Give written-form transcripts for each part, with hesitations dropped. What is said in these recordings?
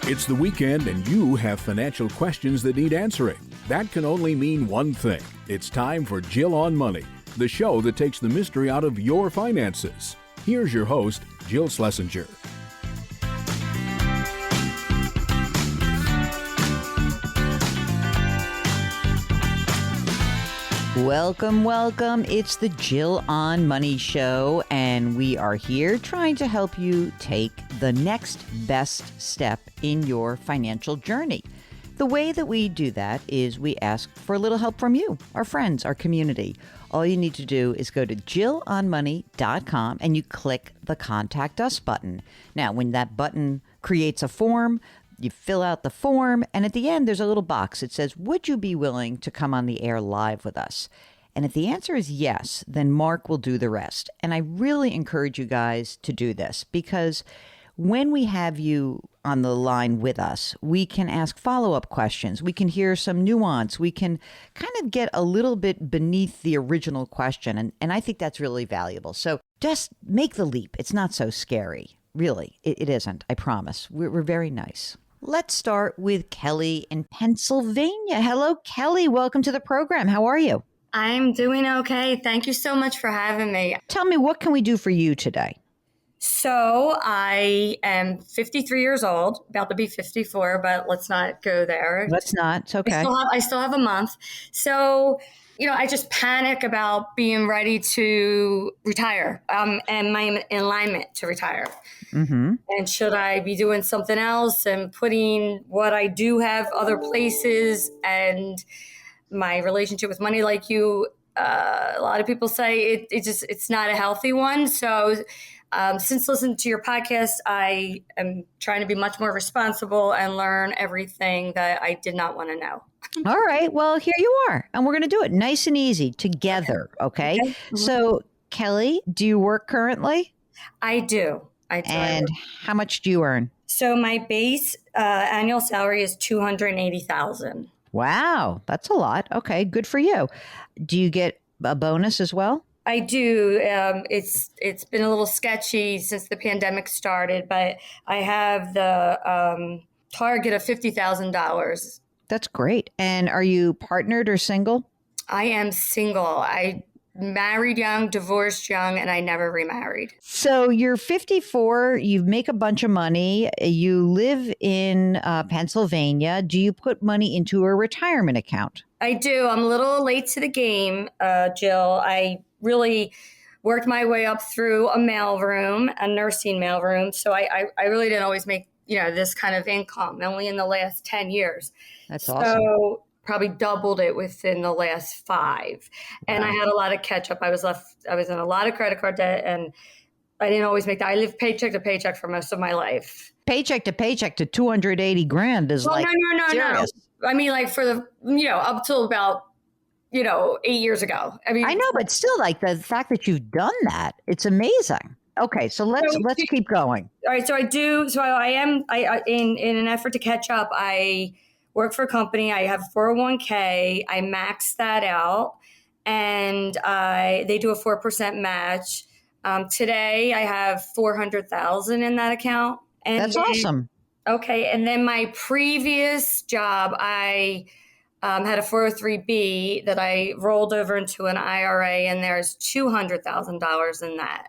It's the weekend and you have financial questions that need answering. That can only mean one thing. It's time for Jill on Money, the show that takes the mystery out of your finances. Here's your host, Jill Schlesinger. Welcome, welcome. It's the Jill on Money show, and we are here trying to help you take the next best step in your financial journey. The way that we do that is we ask for a little help from you, our friends, our community. All you need to do is go to jillonmoney.com and you click the Contact Us button. Now, when that button creates a form, you fill out the form, and at the end, there's a little box. It says, would you be willing to come on the air live with us? And if the answer is yes, then Mark will do the rest. And I really encourage you guys to do this because when we have you on the line with us, we can ask follow-up questions. We can hear some nuance. We can kind of get a little bit beneath the original question. And I think that's really valuable. So just make the leap. It's not so scary. Really, it isn't. I promise. We're very nice. Let's start with Kelly in Pennsylvania. Hello, Kelly. Welcome to the program. How are you? I'm doing okay. Thank you so much for having me. Tell me, what can we do for you today? So I am 53 years old, about to be 54, but let's not go there. Let's not. It's okay. I still have a month. So, I just panic about being ready to retire and my alignment to retire. Mm-hmm. And should I be doing something else and putting what I do have other places and my relationship with money, like you, a lot of people say it's not a healthy one. So since listening to your podcast, I am trying to be much more responsible and learn everything that I did not want to know. All right. Well, here you are. And we're going to do it nice and easy together. Okay. Mm-hmm. So, Kelly, do you work currently? I do. And how much do you earn? So my base annual salary is $280,000. Wow. That's a lot. Okay. Good for you. Do you get a bonus as well? I do. It's been a little sketchy since the pandemic started, but I have the target of $50,000. That's great. And are you partnered or single? I am single. I married young, divorced young, and I never remarried. So you're 54, you make a bunch of money, you live in Pennsylvania. Do you put money into a retirement account? I do. I'm a little late to the game, Jill. I really worked my way up through a mailroom, a nursing mailroom. So I really didn't always make, this kind of income, only in the last 10 years. That's awesome. So probably doubled it within the last 5. And I had a lot of catch up. I was in a lot of credit card debt, and I didn't always make that. I lived paycheck to paycheck for most of my life. Paycheck to paycheck to 280 grand is no. serious. I mean, like for the, up till about, 8 years ago. I mean, I know, but still, like the fact that you've done that, it's amazing. Okay, so let's keep going. All right, so I do. So I am. I in an effort to catch up, I work for a company. I have 401k. I max that out, and they do a 4% match. Today, I have $400,000 in that account. And that's awesome. Okay, and then my previous job, I had a 403B that I rolled over into an IRA, and there's $200,000 in that.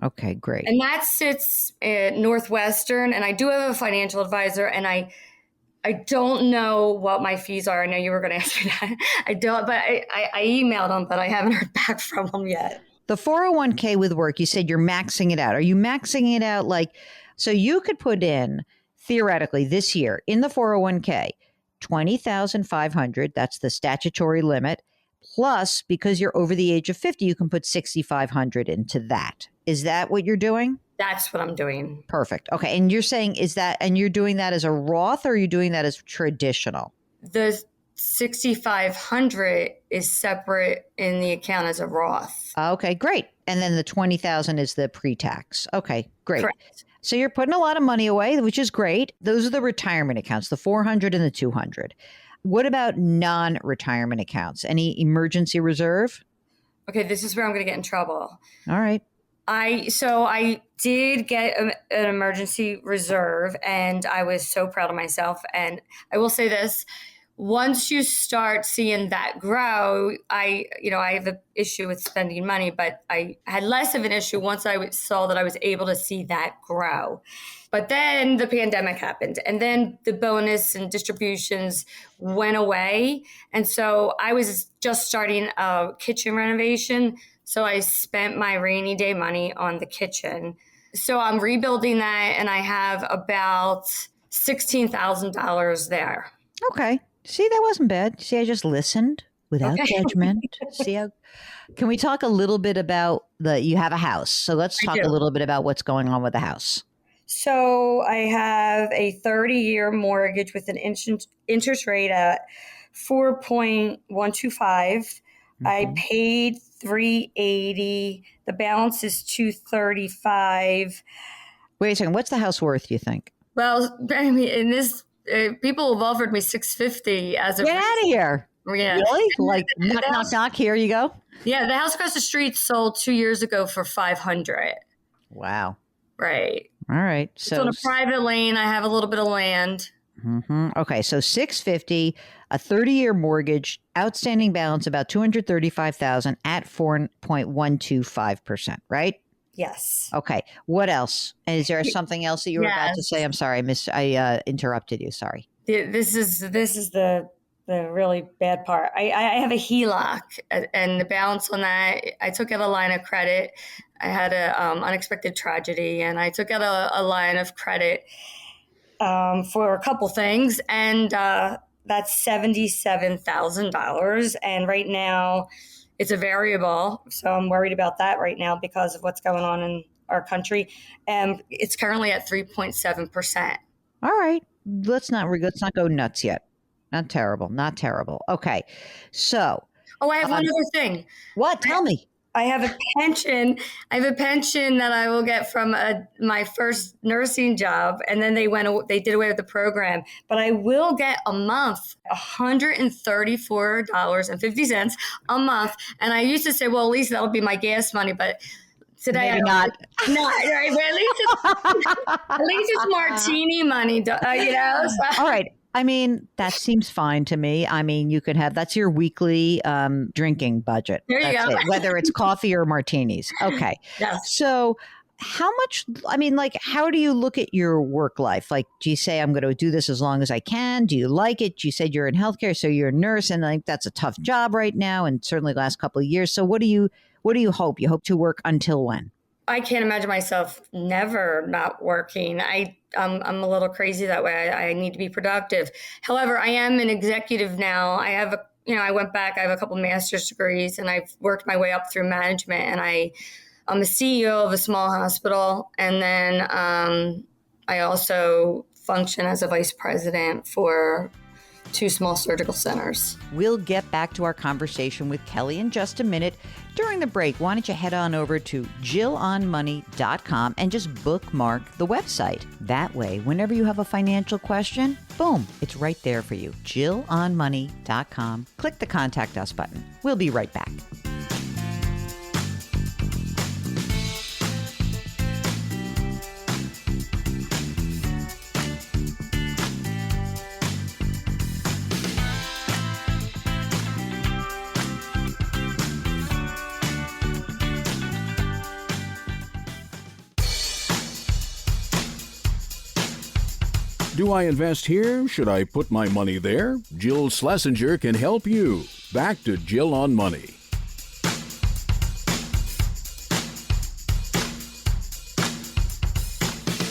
Okay, great. And that sits at Northwestern, and I do have a financial advisor, and I don't know what my fees are. I know you were going to ask me that. I don't, but I emailed them, but I haven't heard back from them yet. The 401k with work, you said you're maxing it out. Are you maxing it out so you could put in, theoretically, this year in the 401k, $20,500, that's the statutory limit, plus because you're over the age of 50, you can put $6,500 into that. Is that what you're doing? That's what I'm doing. Perfect. Okay. And you're saying and you're doing that as a Roth, or are you doing that as traditional? The $6,500 is separate in the account as a Roth. Okay, great. And then the $20,000 is the pre-tax. Okay, great. Correct. So you're putting a lot of money away, which is great. Those are the retirement accounts, the 400 and the 200. What about non-retirement accounts? Any emergency reserve? Okay, this is where I'm going to get in trouble. All right. I did get an emergency reserve, and I was so proud of myself. And I will say this: once you start seeing that grow, I have an issue with spending money, but I had less of an issue once saw that I was able to see that grow. But then the pandemic happened, and then the bonus and distributions went away. And so I was just starting a kitchen renovation. So I spent my rainy day money on the kitchen. So I'm rebuilding that, and I have about $16,000 there. Okay. See, that wasn't bad. See, I just listened without judgment. See how. Can we talk a little bit about you have a house? So let's talk a little bit about what's going on with the house. So I have a 30-year mortgage with an interest rate at 4.125. I paid $380. The balance is $235. Wait a second. What's the house worth, you think? Well, I mean, in this, people have offered me $650 as a. Get out of here! Yeah. Really? Like knock, knock, knock. Here you go. Yeah, the house across the street sold 2 years ago for $500. Wow. Right. All right. So it's on a private lane. I have a little bit of land. Okay, so $650, a 30-year mortgage, outstanding balance about $235,000 at 4.125%, right? Yes. Okay. What else? Is there something else that you were about to say? I'm sorry, I interrupted you. Sorry. This is the really bad part. I have a HELOC, and the balance on that, I took out a line of credit. I had a unexpected tragedy, and I took out a line of credit for a couple things, and that's $77,000. And right now, it's a variable, so I'm worried about that right now because of what's going on in our country. And it's currently at 3.7%. All right, let's not go nuts yet. Not terrible. Not terrible. Okay, so. Oh, I have one other thing. What? Tell me. I have a pension. I have a pension that I will get from my first nursing job, and then they did away with the program. But I will get a month, $134.50 a month. And I used to say, well, at least that'll be my gas money, but today maybe not. Not right. But at least it's martini money. So. All right. I mean, that seems fine to me. I mean, you could that's your weekly drinking budget. There you go. Whether it's coffee or martinis. Okay. Yes. So how much, how do you look at your work life? Like, do you say, I'm going to do this as long as I can? Do you like it? You said you're in healthcare, so you're a nurse, and I think that's a tough job right now, and certainly the last couple of years. So what do you hope? You hope to work until when? I can't imagine myself never not working. I'm a little crazy that way. I need to be productive. However, I am an executive now. I have I went back. I have a couple master's degrees, and I've worked my way up through management. And I'm the CEO of a small hospital, and then I also function as a vice president for 2 small surgical centers. We'll get back to our conversation with Kelly in just a minute. During the break, why don't you head on over to JillOnMoney.com and just bookmark the website. That way, whenever you have a financial question, boom, it's right there for you. JillOnMoney.com. Click the Contact Us button. We'll be right back. Do I invest here? Should I put my money there? Jill Schlesinger can help you. Back to Jill on Money.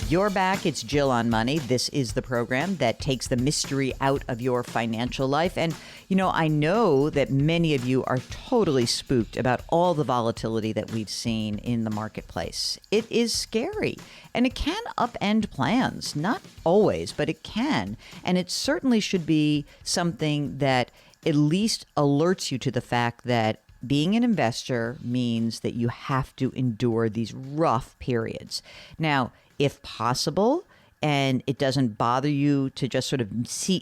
You're back. It's Jill on Money. This is the program that takes the mystery out of your financial life. And, I know that many of you are totally spooked about all the volatility that we've seen in the marketplace. It is scary, and it can upend plans. Not always, but it can. And it certainly should be something that at least alerts you to the fact that being an investor means that you have to endure these rough periods. Now, if possible, and it doesn't bother you to just sort of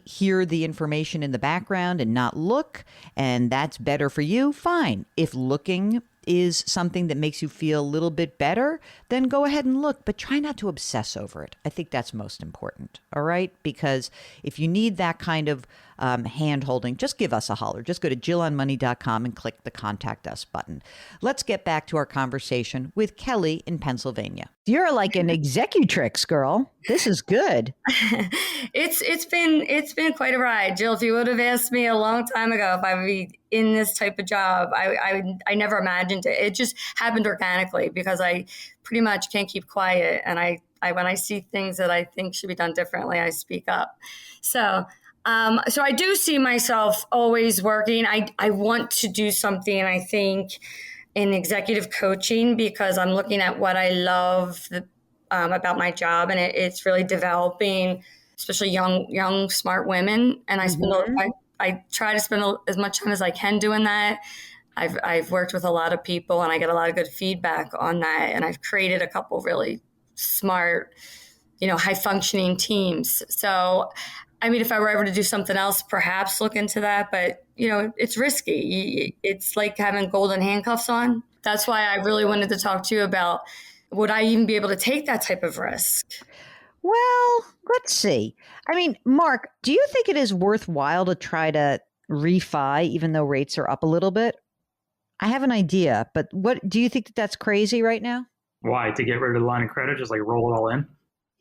hear the information in the background and not look, and that's better for you, fine. If looking is something that makes you feel a little bit better, then go ahead and look, but try not to obsess over it. I think that's most important. All right. Because if you need that kind of hand holding, just give us a holler. Just go to jillonmoney.com and click the contact us button. Let's get back to our conversation with Kelly in Pennsylvania. You're like an executrix, girl. This is good. It's been quite a ride, Jill. If you would have asked me a long time ago if I would be in this type of job, I never imagined it. It just happened organically because I pretty much can't keep quiet, and I when I see things that I think should be done differently, I speak up. So I do see myself always working. I want to do something, I think, in executive coaching because I'm looking at what I love about my job, and it's really developing, especially young, smart women. And I try to spend as much time as I can doing that. I've worked with a lot of people, and I get a lot of good feedback on that. And I've created a couple really smart, high functioning teams. So, I mean, if I were ever to do something else, perhaps look into that. But, it's risky. It's like having golden handcuffs on. That's why I really wanted to talk to you about, would I even be able to take that type of risk? Well, let's see. I mean, Mark, do you think it is worthwhile to try to refi even though rates are up a little bit? I have an idea, but what do you think that's crazy right now? Why? To get rid of the line of credit, just like roll it all in?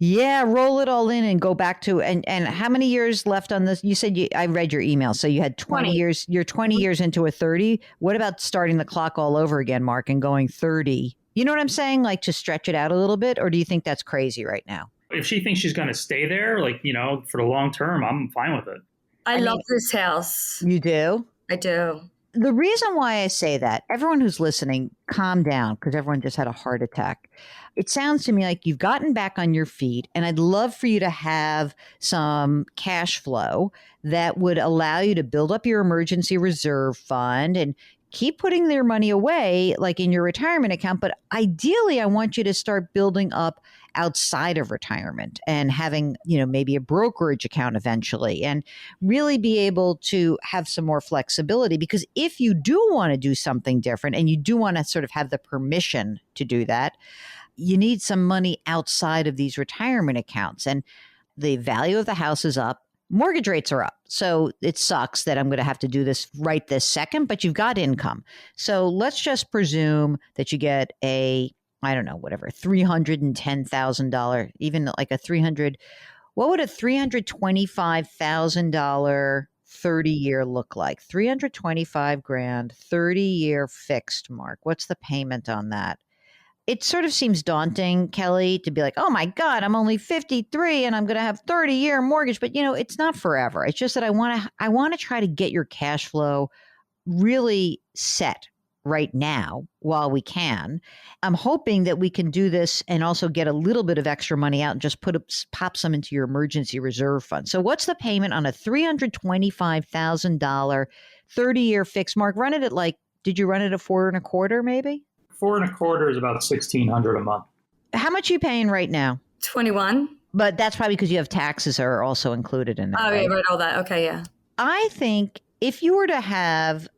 Yeah, roll it all in and go back to and how many years left on this? You said I read your email, so you had 20 years. You're 20 years into a 30. What about starting the clock all over again, Mark, and going 30? You know what I'm saying? Like to stretch it out a little bit, or do you think that's crazy right now? If she thinks she's going to stay there, for the long term, I'm fine with it. I love this house. You do? I do. The reason why I say that, everyone who's listening, calm down because everyone just had a heart attack. It sounds to me like you've gotten back on your feet, and I'd love for you to have some cash flow that would allow you to build up your emergency reserve fund and keep putting their money away, like in your retirement account. But ideally, I want you to start building up outside of retirement and having, maybe a brokerage account eventually, and really be able to have some more flexibility. Because if you do want to do something different and you do want to sort of have the permission to do that, you need some money outside of these retirement accounts. And the value of the house is up. Mortgage rates are up. So it sucks that I'm going to have to do this right this second, but you've got income. So let's just presume that you get $310,000, even like what would a $325,000 30-year look like? 325 grand, 30-year fixed, Mark. What's the payment on that? It sort of seems daunting, Kelly, to be like, oh my God, I'm only 53 and I'm going to have 30-year mortgage. But, it's not forever. It's just that I want to try to get your cash flow really set right now while we can. I'm hoping that we can do this and also get a little bit of extra money out and just pop some into your emergency reserve fund. So what's the payment on a $325,000 30-year fixed, Mark? Run it at did you run it at 4.25 maybe? 4.25 is about $1,600 a month. How much are you paying right now? 21. But that's probably because you have taxes are also included in that. Oh, yeah, right, all that. Okay, yeah. I think if you were to have,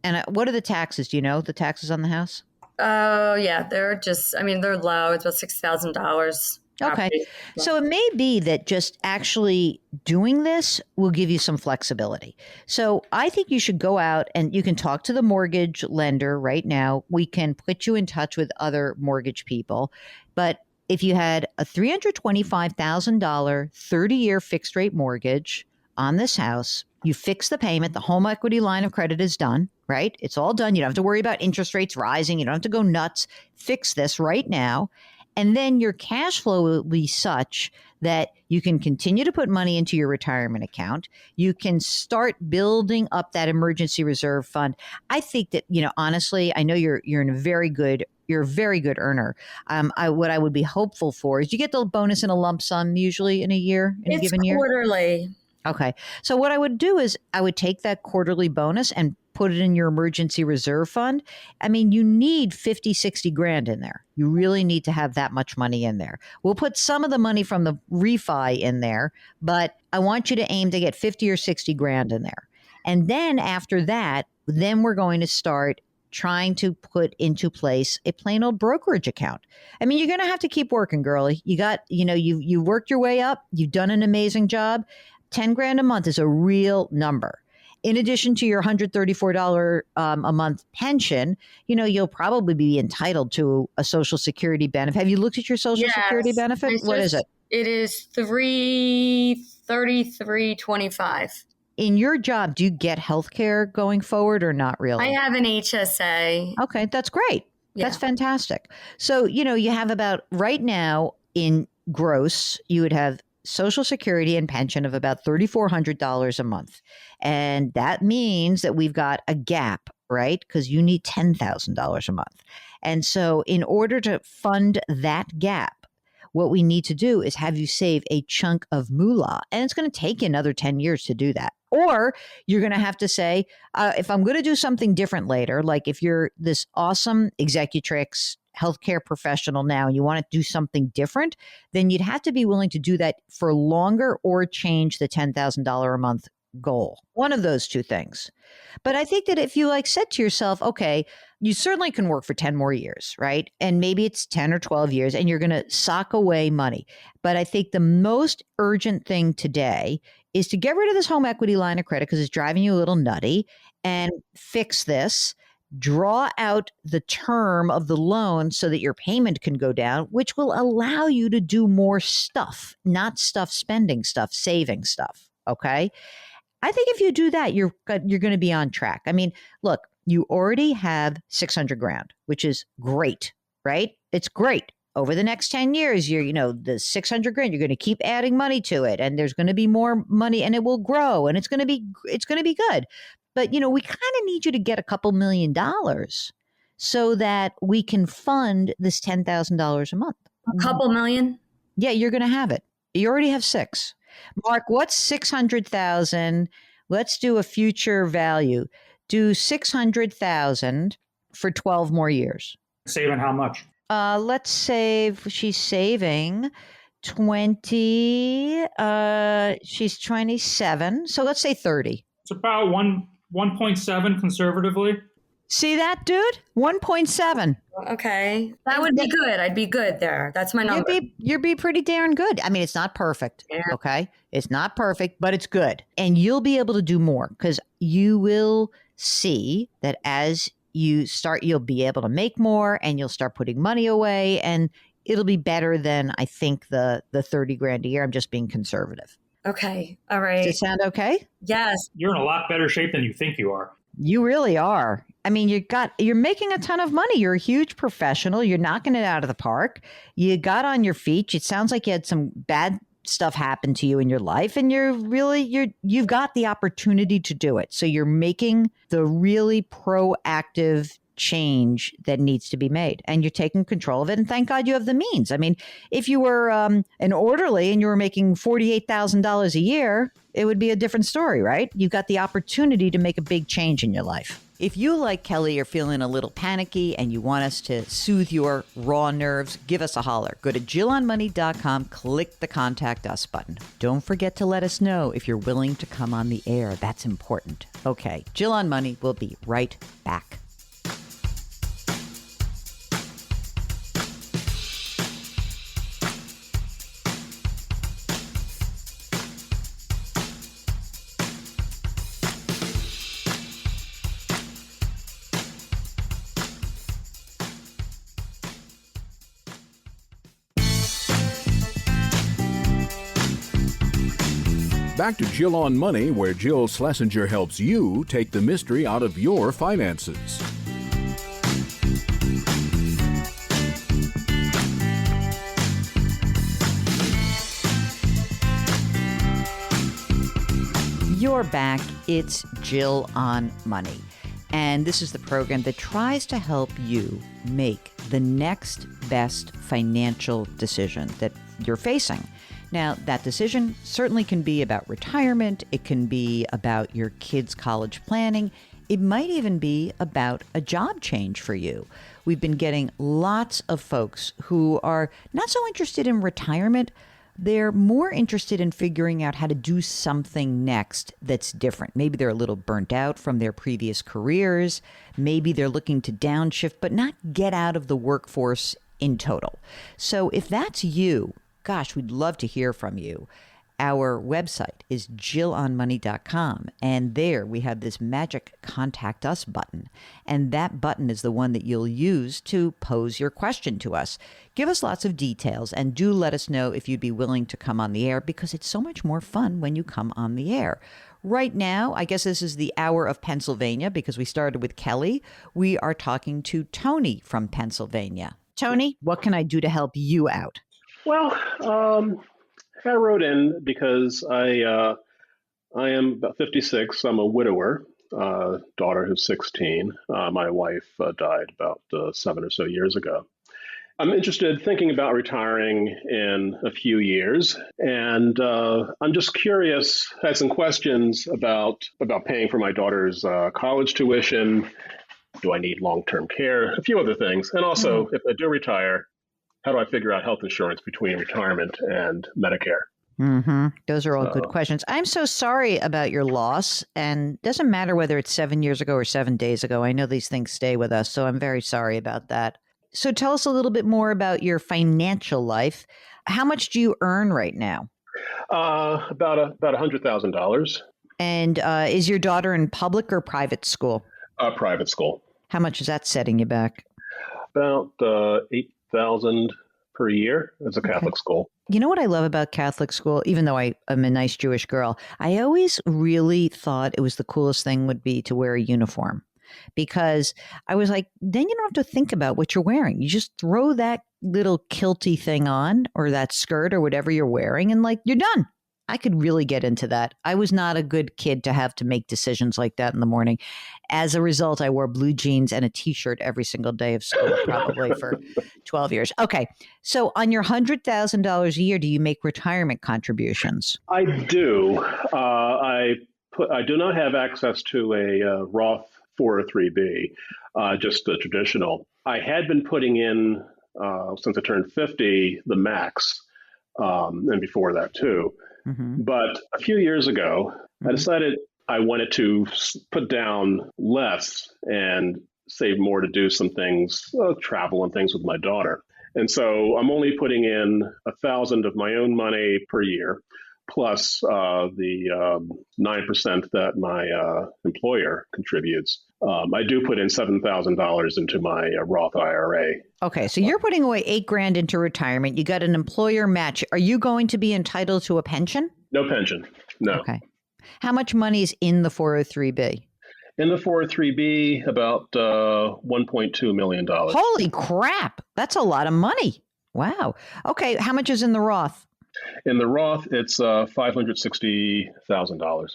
and what are the taxes? Do you know the taxes on the house? Oh, yeah, they're low. It's about $6,000. Okay. So it may be that just actually doing this will give you some flexibility. So I think you should go out and you can talk to the mortgage lender right now. We can put you in touch with other mortgage people. But if you had a $325,000 30-year fixed rate mortgage on this house, you fix the payment, the home equity line of credit is done, right? It's all done. You don't have to worry about interest rates rising. You don't have to go nuts. Fix this right now. And then your cash flow will be such that you can continue to put money into your retirement account. You can start building up that emergency reserve fund. I think that, honestly, I know you're a very good earner. What I would be hopeful for is you get the bonus in a lump sum usually in a year, in a given year? It's quarterly. Okay. So what I would do is I would take that quarterly bonus and put it in your emergency reserve fund. I mean, you need 50, 60 grand in there. You really need to have that much money in there. We'll put some of the money from the refi in there, but I want you to aim to get 50 or 60 grand in there. And then after that, then we're going to start trying to put into place a plain old brokerage account. I mean, you're going to have to keep working, girlie. You worked your way up. You've done an amazing job. 10 grand a month is a real number. In addition to your $134 a month pension, you'll probably be entitled to a Social Security benefit. Have you looked at your Social Security benefit? What is it? It is $333.25. In your job, do you get health care going forward or not really? I have an HSA. Okay, that's great. Yeah. That's fantastic. So, you have about right now in gross, you would have Social Security and pension of about $3,400 a month. And that means that we've got a gap, right? Because you need $10,000 a month. And so in order to fund that gap, what we need to do is have you save a chunk of moolah. And it's going to take you another 10 years to do that. Or you're going to have to say, if I'm going to do something different later, like if you're this awesome executrix, healthcare professional now, and you want to do something different, then you'd have to be willing to do that for longer or change the $10,000 a month goal. One of those two things. But I think that if you said to yourself, okay, you certainly can work for 10 more years, right? And maybe it's 10 or 12 years and you're going to sock away money. But I think the most urgent thing today is to get rid of this home equity line of credit because it's driving you a little nutty, and fix this. Draw out the term of the loan so that your payment can go down, which will allow you to do more stuff, not spending stuff, saving stuff. Okay. I think if you do that, you're going to be on track. I mean, look, you already have 600 grand, which is great, right? It's great. Over the next 10 years, the 600 grand, you're going to keep adding money to it, and there's going to be more money, and it will grow, and it's going to be good. But, we kind of need you to get a couple $1 million so that we can fund this $10,000 a month. A couple million? Yeah, you're going to have it. You already have 6. Mark, what's 600,000? Let's do a future value. Do 600,000 for 12 more years. Saving how much? Let's save. She's saving 20. She's 27. So let's say 30. It's about 1.7 conservatively. See that, dude? 1.7. Okay. That would be good. I'd be good there. That's my number. You'd be pretty darn good. I mean, it's not perfect. Yeah. Okay. It's not perfect, but it's good. And you'll be able to do more because you will see that as you start, you'll be able to make more and you'll start putting money away, and it'll be better than I think the 30 grand a year. I'm just being conservative. Okay. All right. Does it sound okay? Yes. You're in a lot better shape than you think you are. You really are. I mean, you're making a ton of money. You're a huge professional. You're knocking it out of the park. You got on your feet. It sounds like you had some bad stuff happen to you in your life, and you've got the opportunity to do it. So you're making the really proactive change that needs to be made, and you're taking control of it. And thank God you have the means. I mean, if you were an orderly and you were making $48,000 a year, it would be a different story, right? You've got the opportunity to make a big change in your life. If you, like Kelly, are feeling a little panicky and you want us to soothe your raw nerves, give us a holler. Go to JillOnMoney.com, click the Contact Us button. Don't forget to let us know if you're willing to come on the air. That's important. Okay, Jill on Money will be right back. Back to Jill on Money, where Jill Schlesinger helps you take the mystery out of your finances. You're back. It's Jill on Money. And this is the program that tries to help you make the next best financial decision that you're facing. Now, that decision certainly can be about retirement. It can be about your kids' college planning. It might even be about a job change for you. We've been getting lots of folks who are not so interested in retirement, They're more interested in figuring out how to do something next that's different. Maybe they're a little burnt out from their previous careers. Maybe they're looking to downshift, but not get out of the workforce in total. So if that's you, gosh, we'd love to hear from you. Our website is jillonmoney.com, and there we have this magic Contact Us button. And that button is the one that you'll use to pose your question to us. Give us lots of details, and do let us know if you'd be willing to come on the air, because it's so much more fun when you come on the air. Right now, I guess this is the hour of Pennsylvania, because we started with Kelly. We are talking to Tony from Pennsylvania. Tony, what can I do to help you out? Well, I wrote in because I am about 56. I'm a widower, daughter who's 16. My wife died about 7 or so years ago. I'm interested thinking about retiring in a few years, and I'm just curious. I had some questions about paying for my daughter's college tuition. Do I need long-term care? A few other things, and also if I do retire, how do I figure out health insurance between retirement and Medicare? Those are all good questions. I'm so sorry about your loss, and it doesn't matter whether it's 7 years ago or 7 days ago. I know these things stay with us, so I'm very sorry about that. So tell us a little bit more about your financial life. How much do you earn right now? About $100,000. And is your daughter in public or private school? Private school. How much is that setting you back? About $8,000 per year as a Catholic school. You know what I love about Catholic school, even though I am a nice Jewish girl, I always really thought it was the coolest thing would be to wear a uniform, because I was like, then you don't have to think about what you're wearing. You just throw that little kilty thing on, or that skirt or whatever you're wearing, and like, you're done. I could really get into that. I was not a good kid to have to make decisions like that in the morning. As a result, I wore blue jeans and a T-shirt every single day of school, probably for 12 years. Okay. So on your $100,000 a year, do you make retirement contributions? I do. I do not have access to a Roth 403B, just the traditional. I had been putting in, since I turned 50, the max, and before that too. But a few years ago, I decided I wanted to put down less and save more to do some things, travel and things with my daughter. And so I'm only putting in $1,000 of my own money per year, plus the 9% that my employer contributes. I do put in $7,000 into my Roth IRA. Okay, so you're putting away $8,000 into retirement. You got an employer match. Are you going to be entitled to a pension? No pension. No. Okay. How much money is in the 403B? In the 403B, about $1.2 million. Holy crap. That's a lot of money. Wow. Okay. How much is in the Roth? In the Roth, it's $560,000.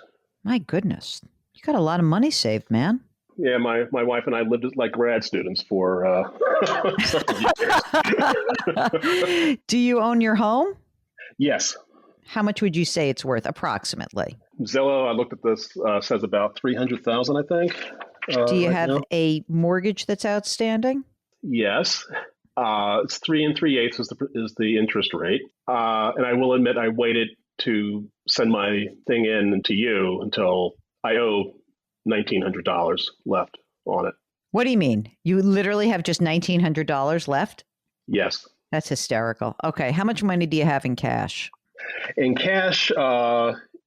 My goodness. You got a lot of money saved, man. Yeah, my wife and I lived as like grad students for several years. Do you own your home? Yes. How much would you say it's worth approximately? Zillow, I looked at this, says about $300,000, I think. Do you have a mortgage that's outstanding? Yes. It's 3 3/8 is the interest rate. And I will admit I waited to send my thing in to you until I owe $1,900 left on it. What do you mean? You literally have just $1,900 left? Yes. That's hysterical. Okay. How much money do you have in cash? In cash,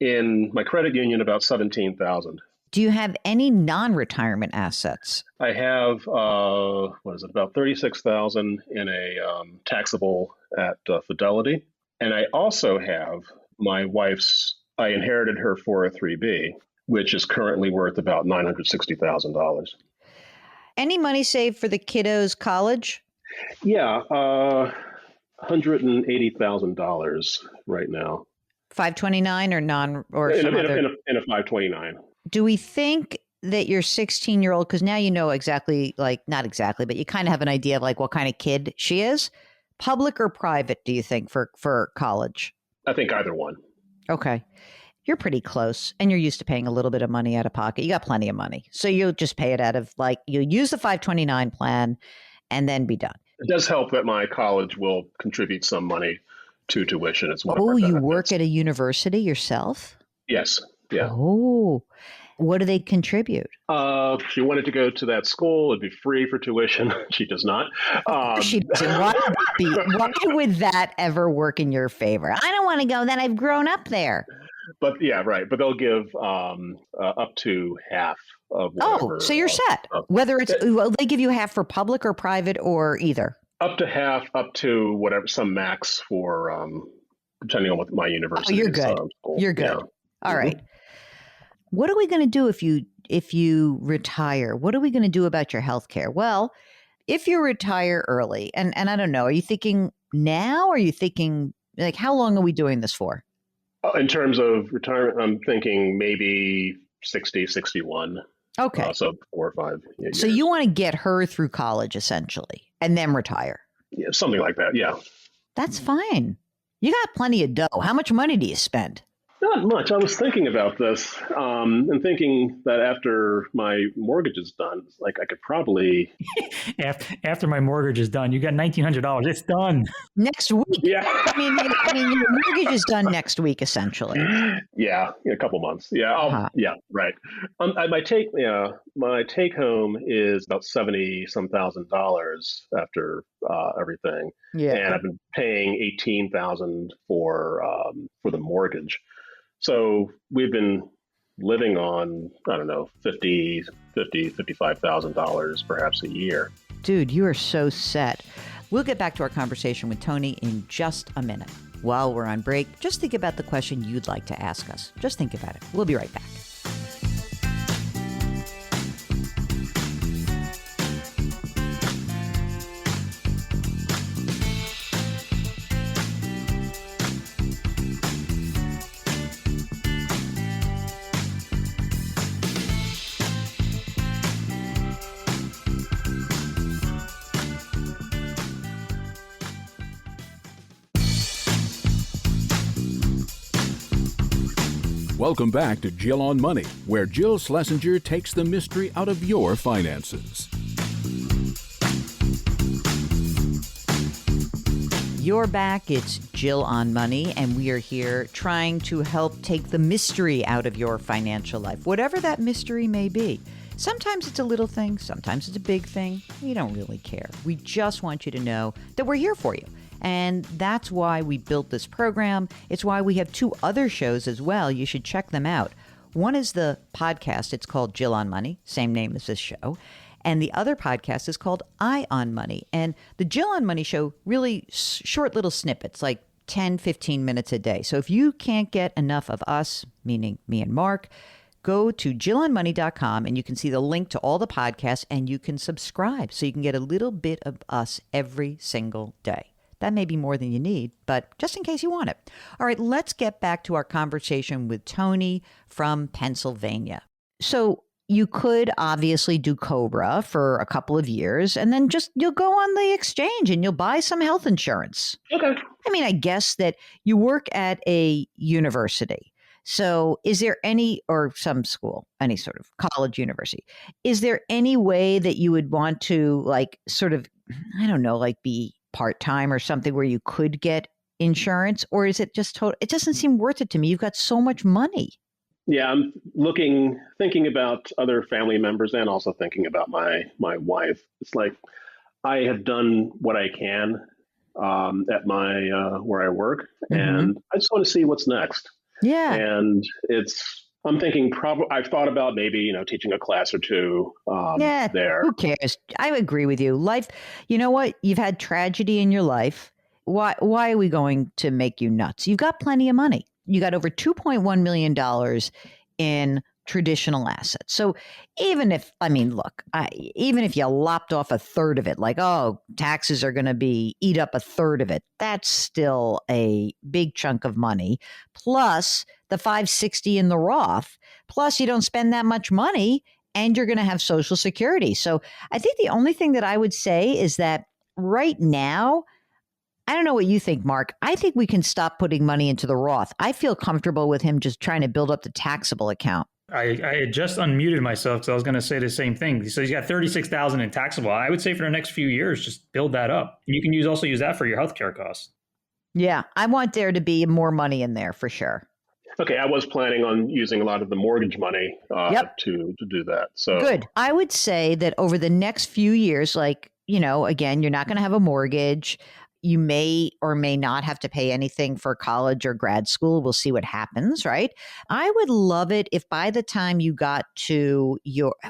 in my credit union, about $17,000. Do you have any non-retirement assets? I have, about $36,000 in a taxable at Fidelity. And I also have my wife's, I inherited her 403B, which is currently worth about $960,000. Any money saved for the kiddos' college? Yeah, $180,000 right now. 529 or non or in some a, other? in a 529. Do we think that your 16-year-old, because now you know exactly, like not exactly, but you kind of have an idea of like what kind of kid she is, public or private, do you think, for college? I think either one. Okay. You're pretty close, and you're used to paying a little bit of money out of pocket. You got plenty of money. So you'll just pay it out of, like, you'll use the 529 plan and then be done. It does help that my college will contribute some money to tuition. It's one of Oh, our you benefits. work at a university yourself? Yes. Yeah. Oh, what do they contribute? If she wanted to go to that school, it'd be free for tuition. She does not. Of course she doesn't. Why would that ever work in your favor? I don't want to go. Then I've grown up there. But yeah, right. But they'll give up to half of whatever. Oh, so you're set. Whether it's, well, they give you half for public or private or either. Up to half, up to whatever, some max for, depending on what my university. Oh, you're good. You're good. Yeah. All right. What are we going to do if you retire? What are we going to do about your health care? Well, if you retire early, and I don't know, are you thinking now? Or are you thinking, like, how long are we doing this for? In terms of retirement, I'm thinking maybe 60, 61. Okay. So 4 or 5 years. So you want to get her through college, essentially, and then retire. Yeah, something like that. Yeah. That's fine. You got plenty of dough. How much money do you spend? Not much. I was thinking about this and thinking that after my mortgage is done, like I could probably. After my mortgage is done, you got $1,900. It's done. Next week. Yeah. I mean, your mortgage is done next week, essentially. Yeah, in a couple months. Yeah, yeah, right. My take home is about $70-some thousand after everything. Yeah. And I've been paying $18,000 for the mortgage. So we've been living on, I don't know, $55,000 perhaps a year. Dude, you are so set. We'll get back to our conversation with Tony in just a minute. While we're on break, just think about the question you'd like to ask us. Just think about it. We'll be right back. Welcome back to Jill on Money, where Jill Schlesinger takes the mystery out of your finances. You're back. It's Jill on Money, and we are here trying to help take the mystery out of your financial life, whatever that mystery may be. Sometimes it's a little thing, sometimes it's a big thing. We don't really care. We just want you to know that we're here for you. And that's why we built this program. It's why we have 2 other shows as well. You should check them out. One is the podcast. It's called Jill on Money, same name as this show. And the other podcast is called Eye on Money. And the Jill on Money show, really short little snippets, like 10, 15 minutes a day. So if you can't get enough of us, meaning me and Mark, go to jillonmoney.com and you can see the link to all the podcasts and you can subscribe so you can get a little bit of us every single day. That may be more than you need, but just in case you want it. All right, let's get back to our conversation with Tony from Pennsylvania. So you could obviously do COBRA for a couple of years, and then just you'll go on the exchange and you'll buy some health insurance. Okay. I mean, I guess that you work at a university. So is there any, or some school, any sort of college, university, is there any way that you would want to, like, sort of, I don't know, like be part-time or something where you could get insurance? Or is it just total? It doesn't seem worth it to me. You've got so much money. Yeah, I'm thinking about other family members and also thinking about my wife. It's like I have done what I can at my where I work, and I just want to see what's next. Yeah. And I'm thinking I've thought about maybe, teaching a class or 2 there. Who cares? I agree with you. Life, you know what? You've had tragedy in your life. Why are we going to make you nuts? You've got plenty of money. You got over $2.1 million in traditional assets. So even if you lopped off a third of it, like, taxes are going to eat up a third of it, that's still a big chunk of money. Plus the 560 in the Roth, plus you don't spend that much money and you're going to have Social Security. So I think the only thing that I would say is that right now, I don't know what you think, Mark. I think we can stop putting money into the Roth. I feel comfortable with him just trying to build up the taxable account. I had just unmuted myself because I was going to say the same thing. So he's got $36,000 in taxable. I would say for the next few years, just build that up. And you can also use that for your healthcare costs. Yeah, I want there to be more money in there for sure. Okay, I was planning on using a lot of the mortgage money Yep. to do that. So Good. I would say that over the next few years, like, again, you're not going to have a mortgage. You may or may not have to pay anything for college or grad school. We'll see what happens, right? I would love it if by the time you got to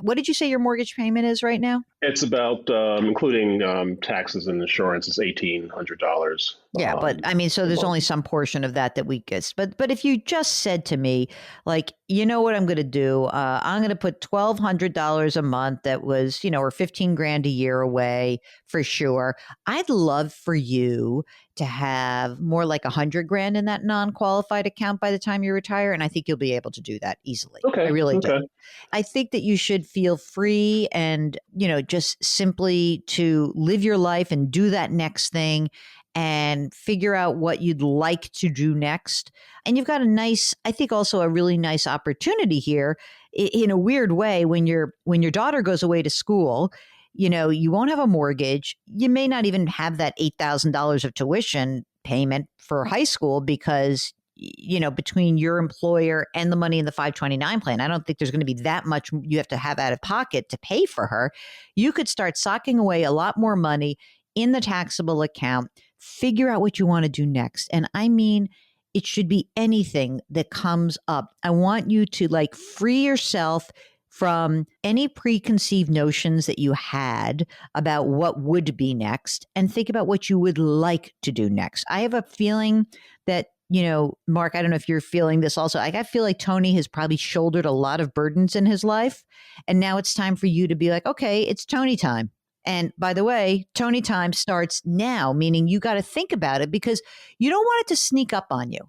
what did you say your mortgage payment is right now? it's about, including taxes and insurance, is $1,800. Yeah, but I mean, so there's month. only some portion of that we get. But if you just said to me, like, you know what I'm going to do? I'm going to put $1,200 a month that was, or 15 grand a year away for sure. I'd love for you to have more like 100 grand in that non-qualified account by the time you retire. And I think you'll be able to do that easily. Okay. I really okay. do. I think that you should feel free and, just simply to live your life and do that next thing and figure out what you'd like to do next. And you've got I think also a really nice opportunity here in a weird way when your daughter goes away to school, you won't have a mortgage. You may not even have that $8,000 of tuition payment for high school because between your employer and the money in the 529 plan, I don't think there's going to be that much you have to have out of pocket to pay for her. You could start socking away a lot more money in the taxable account, figure out what you want to do next. And I mean, it should be anything that comes up. I want you to free yourself from any preconceived notions that you had about what would be next and think about what you would like to do next. I have a feeling that, Mark, I don't know if you're feeling this also. I feel like Tony has probably shouldered a lot of burdens in his life. And now it's time for you to be like, okay, it's Tony time. And by the way, Tony time starts now, meaning you got to think about it because you don't want it to sneak up on you.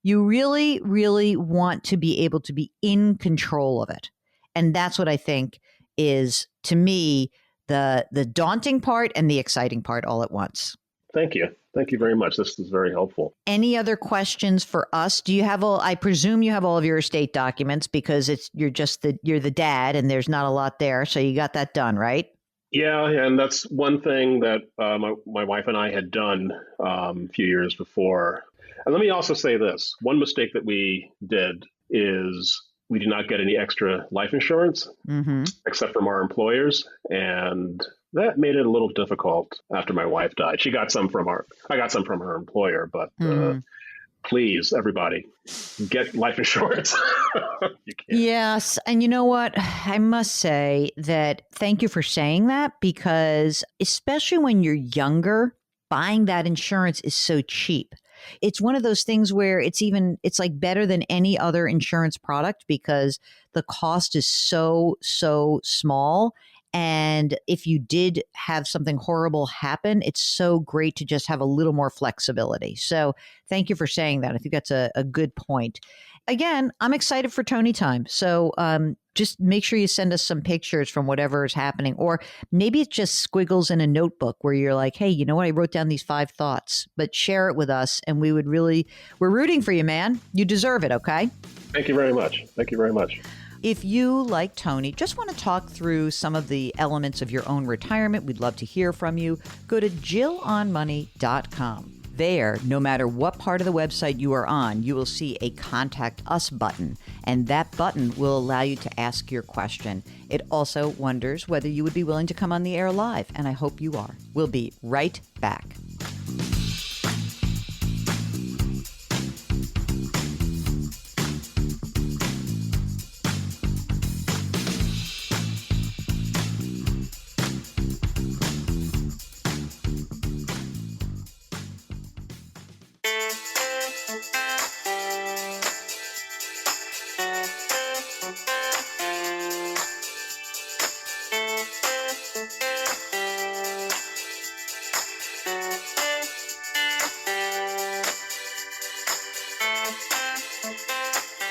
You really, really want to be able to be in control of it. And that's what I think is, to me, the daunting part and the exciting part all at once. Thank you. Thank you very much. This is very helpful. Any other questions for us? Do you have I presume you have all of your estate documents because you're the dad and there's not a lot there. So you got that done, right? Yeah, and that's one thing that my wife and I had done a few years before. And let me also say this. One mistake that we did is we did not get any extra life insurance except from our employers. And that made it a little difficult after my wife died. I got some from her employer, but please, everybody, get life insurance. You can. Yes. And you know what? I must say that thank you for saying that because especially when you're younger, buying that insurance is so cheap. It's one of those things where it's like better than any other insurance product because the cost is so small. And if you did have something horrible happen, it's so great to just have a little more flexibility. So thank you for saying that. I think that's a good point. Again, I'm excited for Tony time. So just make sure you send us some pictures from whatever is happening. Or maybe it's just squiggles in a notebook where you're like, hey, you know what? I wrote down these 5 thoughts, but share it with us. And we're rooting for you, man. You deserve it. Okay. Thank you very much. Thank you very much. If you, like Tony, just want to talk through some of the elements of your own retirement, we'd love to hear from you. Go to JillOnMoney.com. There, no matter what part of the website you are on, you will see a Contact Us button, and that button will allow you to ask your question. It also wonders whether you would be willing to come on the air live, and I hope you are. We'll be right back.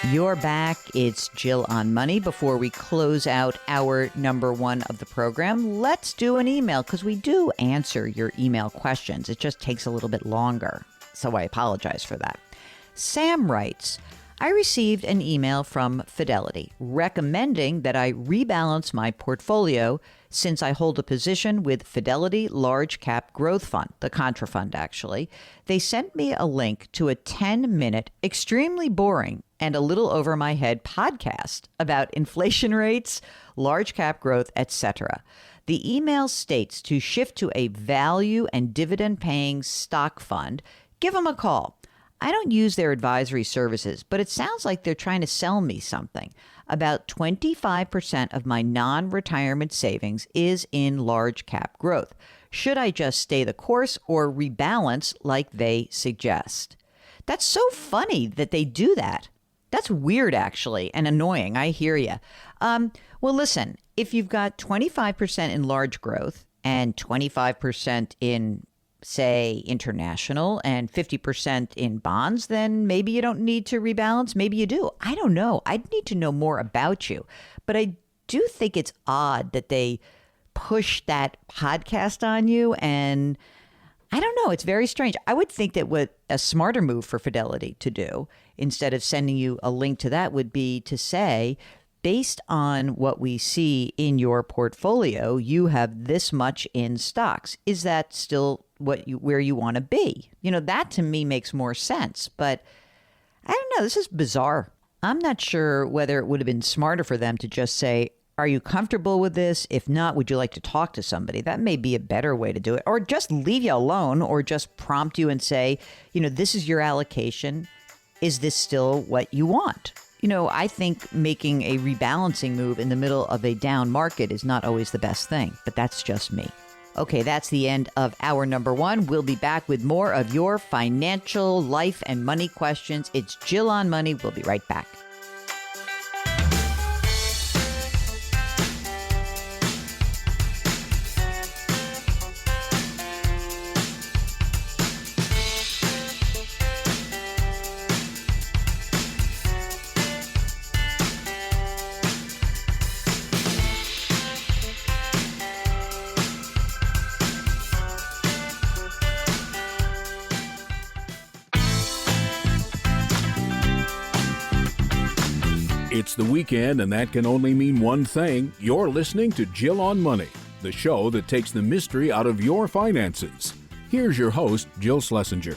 You're back. It's Jill on Money. Before we close out our number 1 of the program, let's do an email because we do answer your email questions. It just takes a little bit longer. So I apologize for that. Sam writes, I received an email from Fidelity recommending that I rebalance my portfolio since I hold a position with Fidelity Large Cap Growth Fund, the Contra Fund actually. They sent me a link to a 10-minute, extremely boring and a little over my head podcast about inflation rates, large cap growth, etc. The email states to shift to a value and dividend paying stock fund. Give them a call. I don't use their advisory services, but it sounds like they're trying to sell me something. About 25% of my non-retirement savings is in large cap growth. Should I just stay the course or rebalance like they suggest? That's so funny that they do that. That's weird, actually, and annoying. I hear you. Well, listen, if you've got 25% in large growth and 25% in, say, international and 50% in bonds, then maybe you don't need to rebalance. Maybe you do. I don't know. I'd need to know more about you. But I do think it's odd that they push that podcast on you. And I don't know. It's very strange. I would think that what a smarter move for Fidelity to do, instead of sending you a link to that, would be to say, based on what we see in your portfolio, you have this much in stocks. Is that still where you want to be? You know, that to me makes more sense. But I don't know. This is bizarre. I'm not sure whether it would have been smarter for them to just say, are you comfortable with this? If not, would you like to talk to somebody? That may be a better way to do it. Or just leave you alone, or just prompt you and say, you know, this is your allocation. Is this still what you want? You know, I think making a rebalancing move in the middle of a down market is not always the best thing, but that's just me. Okay, that's the end of hour number one. We'll be back with more of your financial life and money questions. It's Jill on Money. We'll be right back. It's the weekend, and that can only mean one thing. You're listening to Jill on Money, the show that takes the mystery out of your finances. Here's your host, Jill Schlesinger.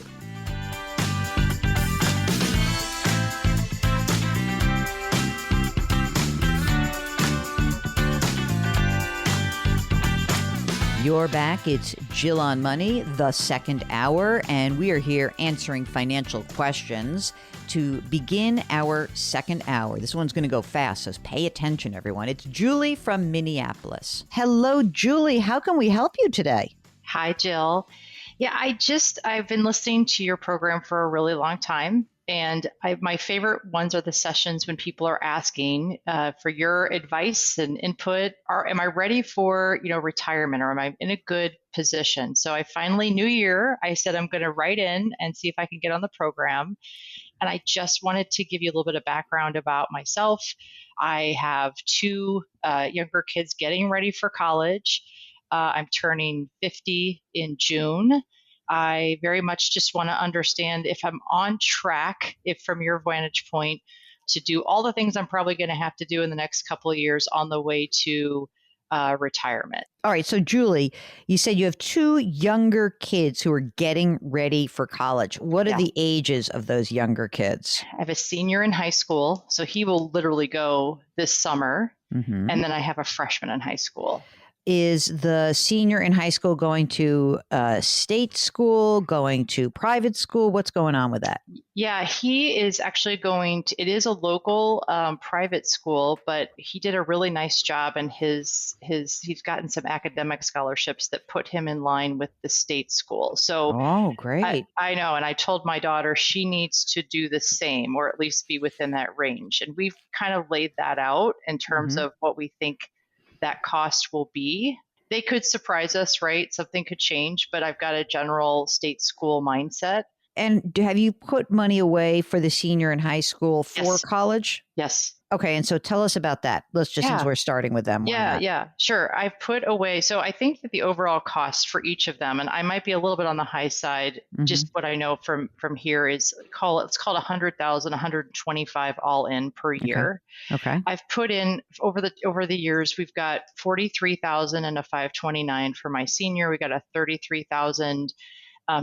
You're back. It's Jill on Money, the second hour, and we are here answering financial questions to begin our second hour. This one's going to go fast, so pay attention, everyone. It's Julie from Minneapolis. Hello, Julie. How can we help you today? Hi, Jill. Yeah, I've been listening to your program for a really long time. And my favorite ones are the sessions when people are asking for your advice and input. Am I ready for retirement, or am I in a good position? So I finally, New Year, I said I'm going to write in and see if I can get on the program. And I just wanted to give you a little bit of background about myself. I have two younger kids getting ready for college. I'm turning 50 in June. I very much just want to understand if I'm on track, if from your vantage point, to do all the things I'm probably going to have to do in the next couple of years on the way to retirement. All right. So, Julie, you said you have two younger kids who are getting ready for college. What are the ages of those younger kids? I have a senior in high school, so he will literally go this summer. Mm-hmm. And then I have a freshman in high school. Is the senior in high school going to state school, going to private school? What's going on with that? Yeah, he is actually it is a local private school, but he did a really nice job, and he's gotten some academic scholarships that put him in line with the state school. So, oh, great. I know. And I told my daughter she needs to do the same, or at least be within that range. And we've kind of laid that out in terms of what we think that cost will be. They could surprise us, right? Something could change, but I've got a general state school mindset. And have you put money away for the senior in high school for college? Yes. Okay. And so tell us about that. Let's just, since Yeah. we're starting with them, why Yeah, not? yeah, sure. I've put away. So I think that the overall cost for each of them, and I might be a little bit on the high side. Mm-hmm. Just what I know from here is it's called 100,000, 125 all in per Okay. year. Okay. I've put in over the years. We've got 43,000 and a 529 for my senior. We got a 33,000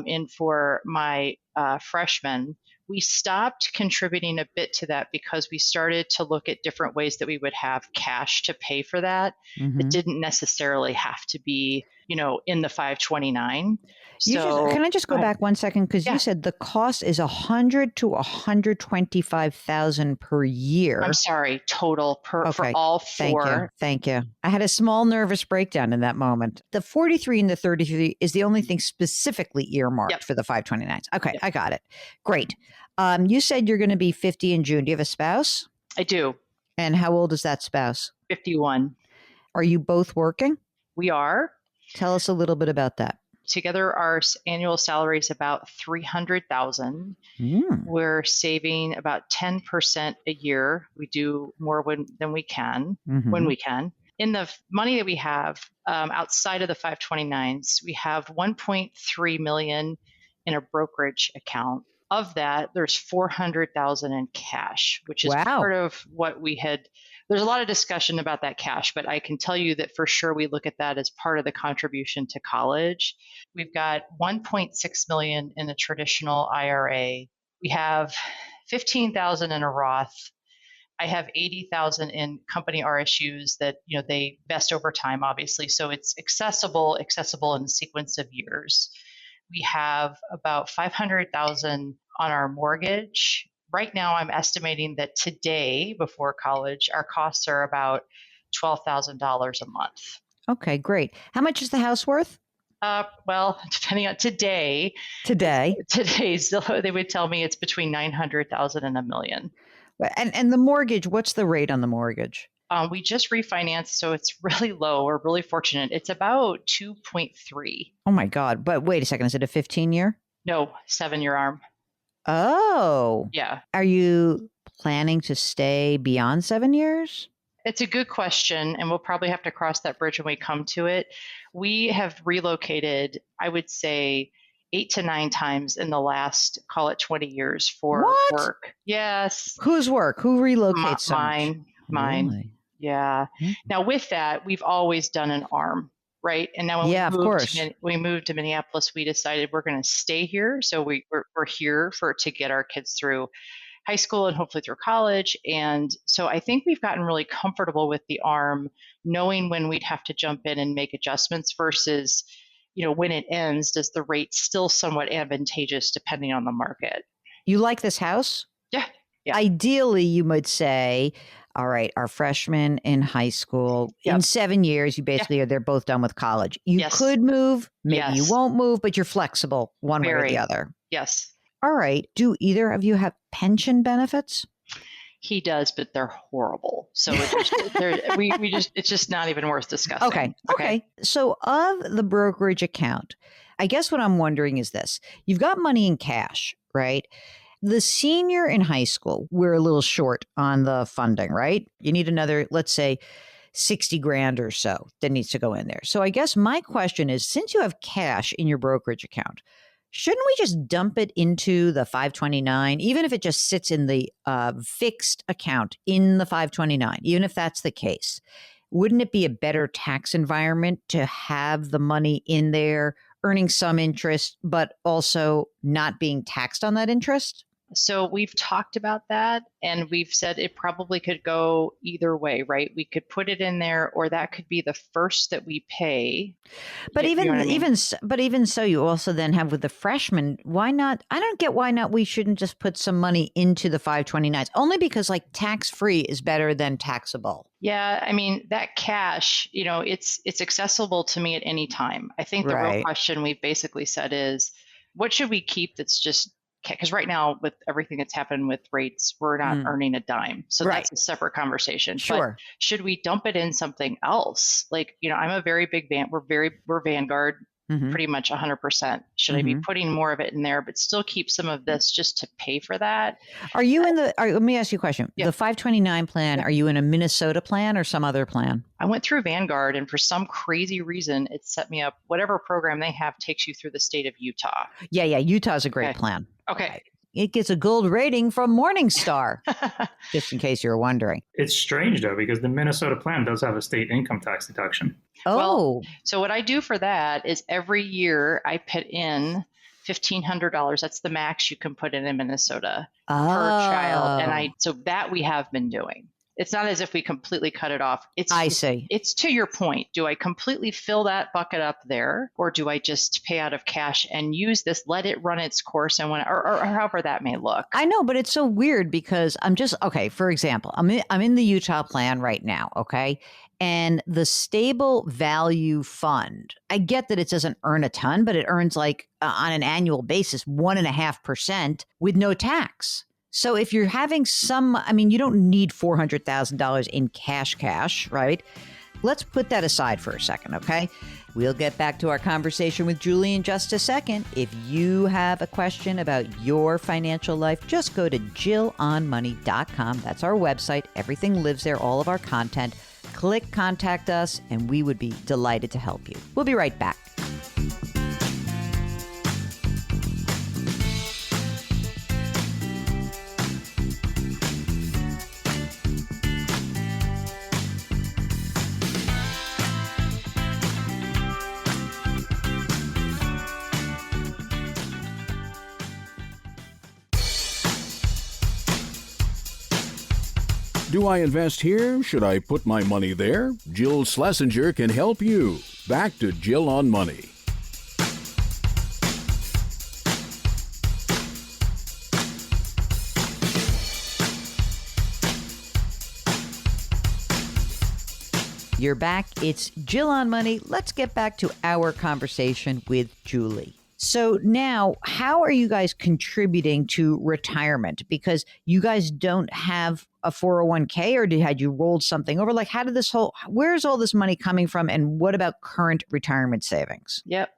in for my freshman. We stopped contributing a bit to that because we started to look at different ways that we would have cash to pay for that. Mm-hmm. It didn't necessarily have to be, in the 529. Can I just go back 1 second? Because you Yeah. said the cost is 100 to 125,000 per year. I'm sorry, total for Okay. all Thank you. four. Thank you. I had a small nervous breakdown in that moment. The 43 and the 33 is the only thing specifically earmarked Yep. for the 529s. Okay, Yep. I got it. Great. You said you're going to be 50 in June. Do you have a spouse? I do. And how old is that spouse? 51. Are you both working? We are. Tell us a little bit about that. Together, our annual salary is about 300,000. We're saving about 10% a year. We do more than we can when we can. In the money that we have outside of the 529s, we have 1.3 million in a brokerage account. Of that, there's 400,000 in cash, which is part of what we had. There's a lot of discussion about that cash, but I can tell you that for sure we look at that as part of the contribution to college. We've got 1.6 million in a traditional IRA. We have 15,000 in a Roth. I have 80,000 in company RSUs that they vest over time, obviously, so it's accessible in a sequence of years. We have about 500,000 on our mortgage. Right now, I'm estimating that today, before college, our costs are about $12,000 a month. Okay, great. How much is the house worth? Well, depending on today, they would tell me it's between 900,000 and $1 million. And the mortgage, what's the rate on the mortgage? We just refinanced, so it's really low. We're really fortunate. It's about 2.3. Oh my God. But wait a second. Is it a 15-year? No, 7-year ARM. Oh. Yeah. Are you planning to stay beyond 7 years? It's a good question, and we'll probably have to cross that bridge when we come to it. We have relocated, I would say, 8 to 9 times in the last, call it 20 years for work. Yes. Whose work? Who relocates so much? Mine. Really? Yeah. Mm-hmm. Now with that, we've always done an ARM, right? And now when we moved to Minneapolis, we decided we're going to stay here. So we're here to get our kids through high school and hopefully through college. And so I think we've gotten really comfortable with the ARM, knowing when we'd have to jump in and make adjustments versus, when it ends, does the rate still somewhat advantageous depending on the market? You like this house? Yeah. Ideally, you might say, all right, our freshmen in high school, in 7 years, you basically they're both done with college. You could move, maybe you won't move, but you're flexible one way or the other. Yes. All right. Do either of you have pension benefits? He does, but they're horrible. So it's just not even worth discussing. Okay. So of the brokerage account, I guess what I'm wondering is this. You've got money in cash, right? The senior in high school, we're a little short on the funding, right? You need another, let's say, 60 grand or so that needs to go in there. So I guess my question is, since you have cash in your brokerage account, shouldn't we just dump it into the 529, even if it just sits in the fixed account in the 529, even if that's the case? Wouldn't it be a better tax environment to have the money in there, earning some interest, but also not being taxed on that interest? So we've talked about that, and we've said it probably could go either way, right? We could put it in there, or that could be the first that we pay. But even so, you also then have with the freshmen. Why not? I don't get why not. We shouldn't just put some money into the 529s, only because tax free is better than taxable. Yeah, I mean that cash, it's accessible to me at any time. I think the real question we've basically said is, what should we keep that's just, because right now with everything that's happened with rates, we're not earning a dime. So that's a separate conversation. Sure. But should we dump it in something else? I'm a very big we're Vanguard pretty much 100%. Should I be putting more of it in there, but still keep some of this just to pay for that? Are you in let me ask you a question. Yeah. The 529 plan, are you in a Minnesota plan or some other plan? I went through Vanguard, and for some crazy reason, it set me up. Whatever program they have takes you through the state of Utah. Yeah. Utah's a great plan. Okay. It gets a gold rating from Morningstar, just in case you were wondering. It's strange, though, because the Minnesota plan does have a state income tax deduction. Oh. Well, so what I do for that is every year I put in $1,500. That's the max you can put in Minnesota per child. And so that we have been doing. It's not as if we completely cut it off. I see. It's to your point. Do I completely fill that bucket up there, or do I just pay out of cash and use this, let it run its course, and or however that may look? I know, but it's so weird because for example, I'm in the Utah plan right now, okay? And the stable value fund, I get that it doesn't earn a ton, but it earns like on an annual basis 1.5% with no tax. So if you're having you don't need $400,000 in cash, right? Let's put that aside for a second, okay? We'll get back to our conversation with Julie in just a second. If you have a question about your financial life, just go to jillonmoney.com. That's our website. Everything lives there, all of our content. Click Contact Us, and we would be delighted to help you. We'll be right back. Do I invest here? Should I put my money there? Jill Schlesinger can help you. Back to Jill on Money. You're back. It's Jill on Money. Let's get back to our conversation with Julie. So now, how are you guys contributing to retirement? Because you guys don't have a 401k, or had you rolled something over? Like, where's all this money coming from? And what about current retirement savings? Yep.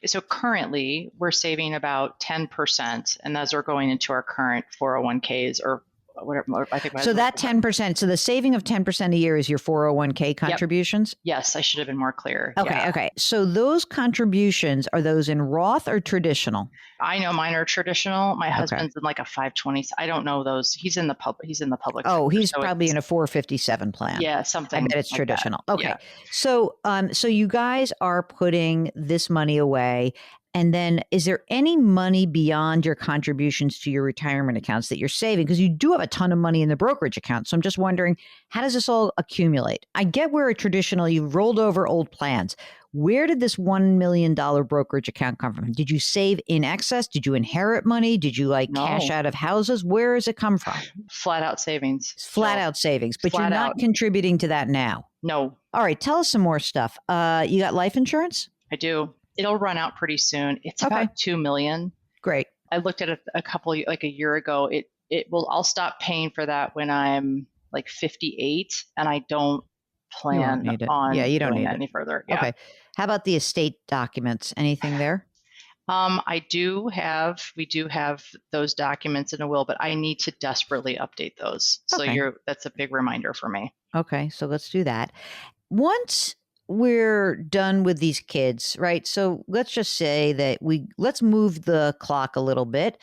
So currently we're saving about 10%, and those are going into our current 401ks or whatever. I think so that 10%. So the saving of 10% a year is your 401k contributions? Yep. Yes, I should have been more clear. Okay. Yeah. Okay. So those contributions, are those in Roth or traditional? I know mine are traditional. My husband's in like a 520. I don't know those. He's in the public. Oh, sector, he's probably in a 457 plan. Yeah, something. I bet it's like traditional. That. Okay. Yeah. So you guys are putting this money away. And then is there any money beyond your contributions to your retirement accounts that you're saving? Because you do have a ton of money in the brokerage account. So I'm just wondering, how does this all accumulate? I get where you've rolled over old plans. Where did this $1 million brokerage account come from? Did you save in excess? Did you inherit money? Did you cash out of houses? Where does it come from? Flat out savings. Flat out savings. But you're not contributing to that now. No. All right. Tell us some more stuff. You got life insurance? I do. It'll run out pretty soon. It's about $2 million. Great. I looked at it a year ago. I'll stop paying for that when I'm like 58, and I don't plan on you don't doing need that it any further. Yeah. Okay. How about the estate documents? Anything there? We do have those documents in a will, but I need to desperately update those. So that's a big reminder for me. Okay. So let's do that. Once we're done with these kids, right? So let's just say that let's move the clock a little bit.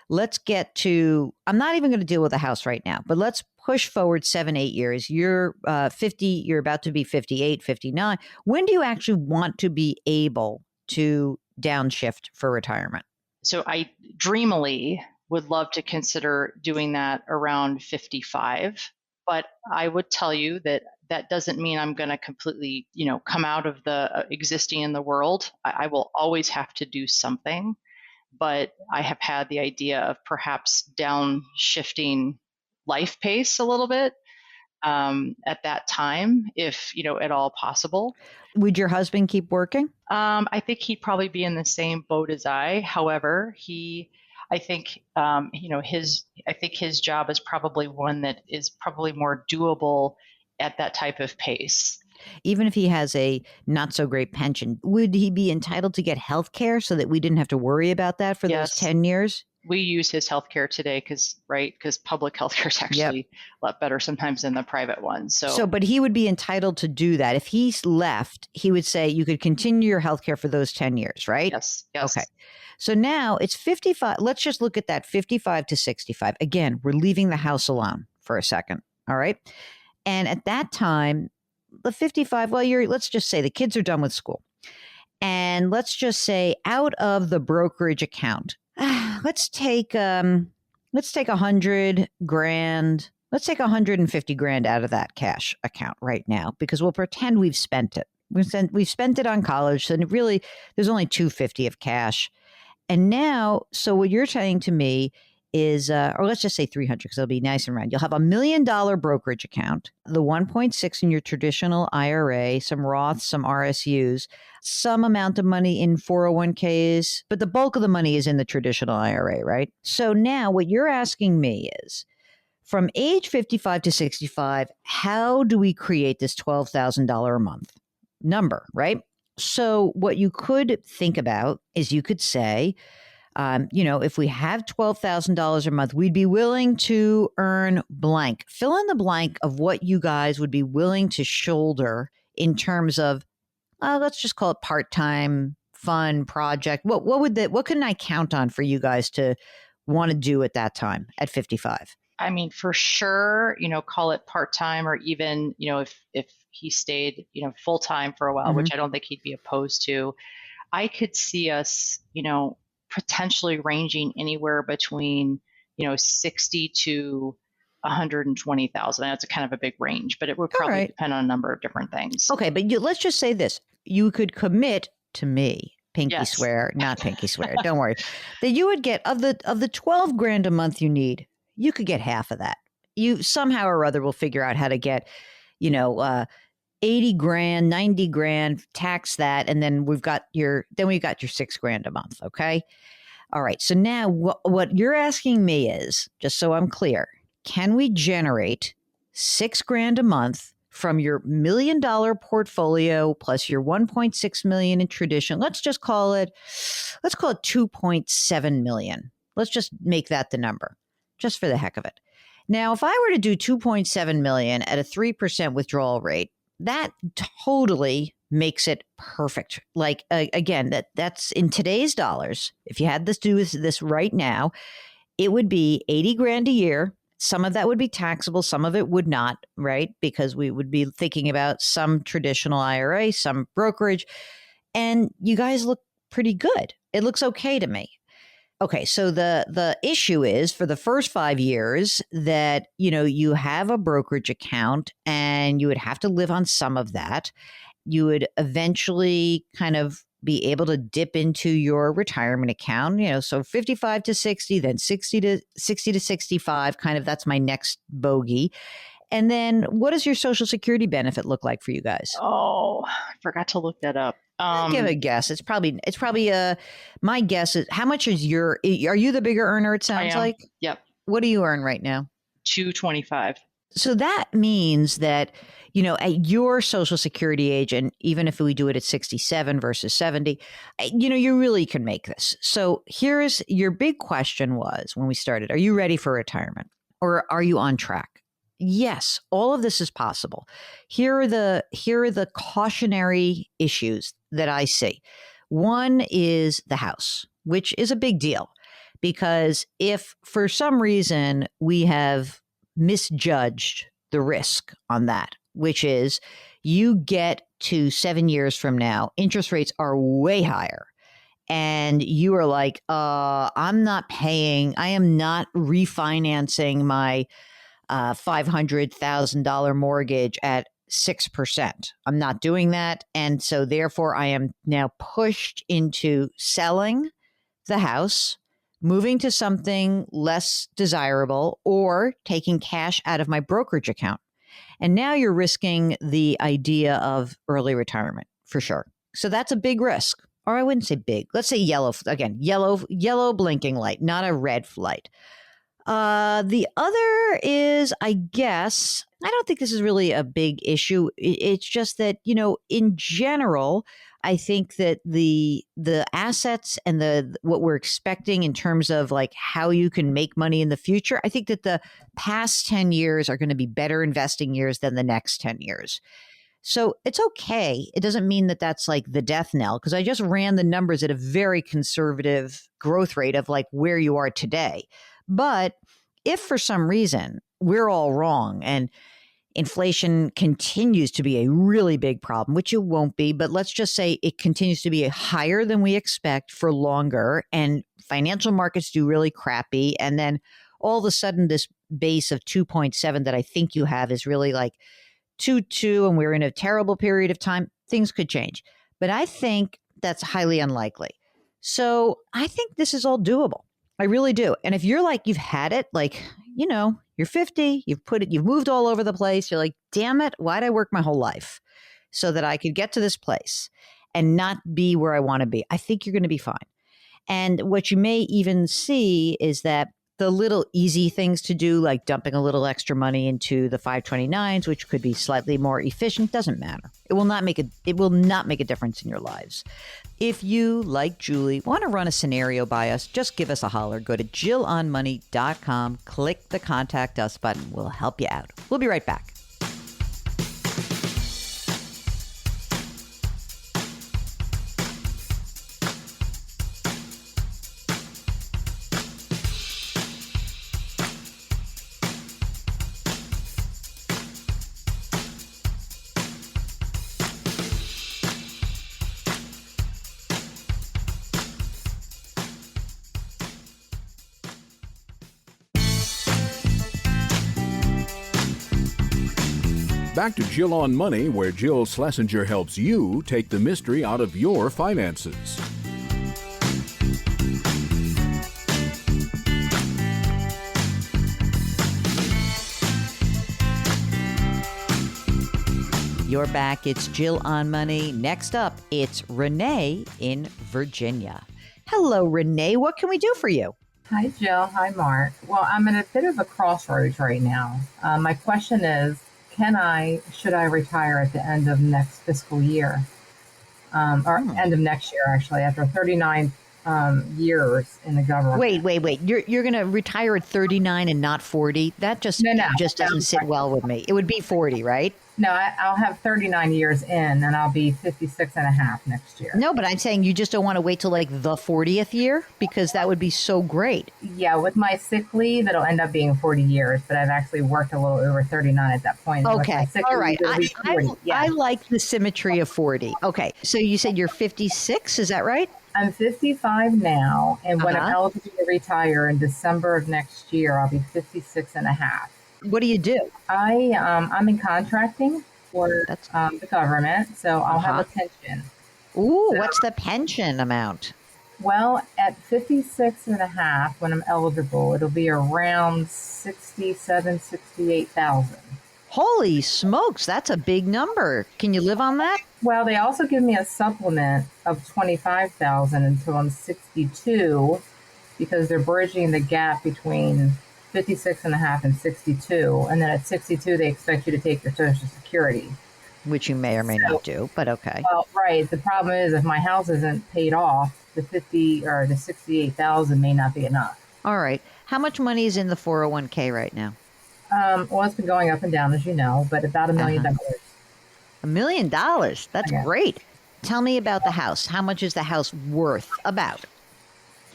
Let's get to, I'm not even going to deal with the house right now, but let's push forward 7-8 years. You're 50, you're about to be 58, 59. When do you actually want to be able to downshift for retirement? So I dreamily would love to consider doing that around 55, but I would tell you that doesn't mean I'm going to completely, come out of the existing in the world. I will always have to do something, but I have had the idea of perhaps downshifting life pace a little bit at that time, if, at all possible. Would your husband keep working? I think he'd probably be in the same boat as I. However, I think his job is probably one that is probably more doable at that type of pace. Even if he has a not so great pension, would he be entitled to get health care so that we didn't have to worry about that for those Yes. 10 years? We use his healthcare today because public healthcare is actually a lot better sometimes than the private ones. But he would be entitled to do that. If he's left, he would say you could continue your healthcare for those 10 years, right? Yes. Okay. So now it's 55. Let's just look at that 55 to 65. Again, we're leaving the house alone for a second. All right. And at that time, the 55, let's just say the kids are done with school. And let's just say out of the brokerage account, let's take $100,000. Let's take $150,000 out of that cash account right now, because we'll pretend we've spent it. We've spent it on college. So really, there's only $250 of cash. And now, so what you're saying to me is, or let's just say 300, because it'll be nice and round. You'll have $1 million brokerage account, the 1.6 in your traditional IRA, some Roths, some RSUs, some amount of money in 401ks, but the bulk of the money is in the traditional IRA, right? So now what you're asking me is, from age 55 to 65, how do we create this $12,000 a month number, right? So what you could think about is you could say, if we have $12,000 a month, we'd be willing to earn blank. Fill in the blank of what you guys would be willing to shoulder in terms of, let's just call it part-time, fun project. What can I count on for you guys to want to do at that time at 55? I mean, for sure, call it part-time, or even, if he stayed, full-time for a while, which I don't think he'd be opposed to. I could see us, potentially ranging anywhere between, 60 to 120,000. That's a kind of a big range, but it would probably depend on a number of different things. Okay, but let's just say this. You could commit to me, swear, not pinky swear, don't worry, that you would get of the $12,000 a month you need, you could get half of that. You somehow or other will figure out how to get, $80,000, $90,000, tax that, and then we've got your $6,000 a month. Okay. All right. So now what you're asking me is, just so I'm clear, can we generate $6,000 a month from your $1 million portfolio plus your 1.6 million in tradition? Let's call it 2.7 million. Let's just make that the number, just for the heck of it. Now, if I were to do 2.7 million at a 3% withdrawal rate, that totally makes it perfect. Like, again, that's in today's dollars. If you had to do this right now, it would be $80,000 a year. Some of that would be taxable. Some of it would not, right? Because we would be thinking about some traditional IRA, some brokerage, and you guys look pretty good. It looks okay to me. Okay, so the issue is for the first 5 years that, you have a brokerage account and you would have to live on some of that. You would eventually kind of be able to dip into your retirement account, so 55 to 60, then 60 to 65, kind of that's my next bogey. And then what does your Social Security benefit look like for you guys? Oh, I forgot to look that up. Give a guess. It's probably my guess is, how much is are you the bigger earner? It sounds like. Yep. What do you earn right now? $225. So that means that, at your Social Security age, and even if we do it at 67 versus 70, you really can make this. So here's your big question was when we started, are you ready for retirement, or are you on track? Yes, all of this is possible. Here are the cautionary issues that I see. One is the house, which is a big deal, because if for some reason we have misjudged the risk on that, which is you get to 7 years from now, interest rates are way higher, and you are like, I am not refinancing my $500,000 mortgage at 6%. I'm not doing that. And so therefore I am now pushed into selling the house, moving to something less desirable, or taking cash out of my brokerage account. And now you're risking the idea of early retirement for sure. So that's a big risk. Or I wouldn't say big. Let's say yellow, again, yellow blinking light, not a red light. The other is, I guess, I don't think this is really a big issue. It's just that, in general, I think that the assets and the what we're expecting in terms of like how you can make money in the future, I think that the past 10 years are going to be better investing years than the next 10 years. So it's okay. It doesn't mean that that's like the death knell, because I just ran the numbers at a very conservative growth rate of like where you are today. But if for some reason we're all wrong and inflation continues to be a really big problem, which it won't be, but let's just say it continues to be higher than we expect for longer, and financial markets do really crappy, and then all of a sudden this base of 2.7 that I think you have is really like 2.2, and we're in a terrible period of time, things could change. But I think that's highly unlikely. So I think this is all doable. I really do. And if you're like, you've had it, like, you're 50, you've moved all over the place. You're like, damn it, why'd I work my whole life so that I could get to this place and not be where I want to be? I think you're going to be fine. And what you may even see is that the little easy things to do, like dumping a little extra money into the 529s, which could be slightly more efficient, doesn't matter. It will not make a difference in your lives. If you, like Julie, want to run a scenario by us, just give us a holler. Go to JillOnMoney.com, click the Contact Us button. We'll help you out. We'll be right back. Back to Jill on Money, where Jill Schlesinger helps you take the mystery out of your finances. You're back. It's Jill on Money. Next up, it's Renee in Virginia. Hello, Renee. What can we do for you? Hi, Jill. Hi, Mark. Well, I'm at a bit of a crossroads right now. My question is, should I retire at the end of next fiscal year? Or end of next year, actually, after 39 years in the government. Wait. You're going to retire at 39 and not 40? That just doesn't sit well with me. It would be 40, right? No, I'll have 39 years in, and I'll be 56 and a half next year. No, but I'm saying you just don't want to wait till like the 40th year, because that would be so great. Yeah, with my sick leave, it'll end up being 40 years, but I've actually worked a little over 39 at that point. Okay, all right. Yeah. I like the symmetry of 40. Okay, so you said you're 56, is that right? I'm 55 now, and when I'm eligible to retire in December of next year, I'll be 56 and a half. What do you do? I'm in contracting for the government, so I'll have a pension. Ooh, so, what's the pension amount? Well, at 56 and a half, when I'm eligible, it'll be around 68,000. Holy smokes, that's a big number. Can you live on that? Well, they also give me a supplement of 25,000 until I'm 62, because they're bridging the gap between 56 and a half and 62. And then at 62, they expect you to take your Social Security. Which you may or may not do, but okay. Well, right. The problem is if my house isn't paid off, the 68,000 may not be enough. All right. How much money is in the 401k right now? Well, it's been going up and down, as you know, but about $1 million. $1 million? That's great. Tell me about the house. How much is the house worth about?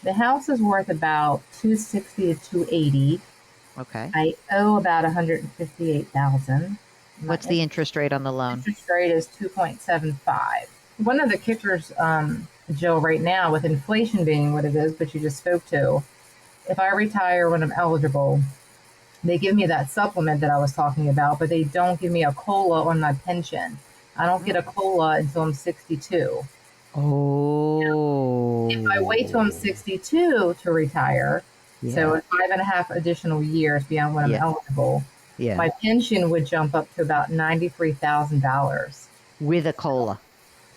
The house is worth about $260 to $280. Okay. I owe about $158,000. What's the interest rate on the loan? Interest rate is 2.75. One of the kickers, Jill, right now, with inflation being what it is, but you just spoke to, if I retire when I'm eligible, they give me that supplement that I was talking about, but they don't give me a COLA on my pension. I don't get a COLA until I'm 62. Oh. If I wait till I'm 62 to retire, so 5.5 additional years beyond when I'm eligible, my pension would jump up to about $93,000. With a COLA.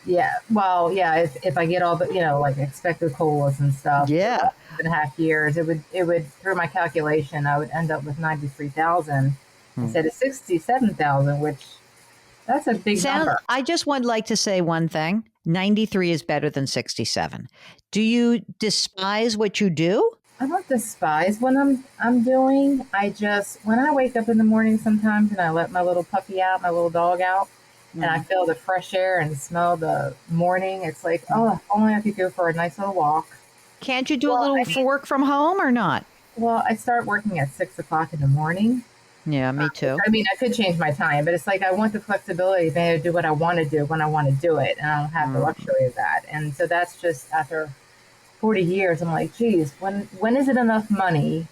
Yeah. Well, yeah. If I get all the, like expected colas and stuff, Yeah. 2.5 years, it would through my calculation, I would end up with 93,000 instead of 67,000, which that's a big number. I just would like to say one thing. 93 is better than 67. Do you despise what you do? I don't despise what I'm doing. I just when I wake up in the morning sometimes and I let my little puppy out, my little dog out, and I feel the fresh air and smell the morning, it's like, oh, if only I could go for a nice little walk. Can't you do a little work from home or not? Well, I start working at 6 o'clock in the morning. Yeah, me too. I mean, I could change my time, but it's like I want the flexibility to be able to do what I want to do when I want to do it, and I don't have the luxury of that. And so that's just after 40 years, I'm like, geez, when is it enough money?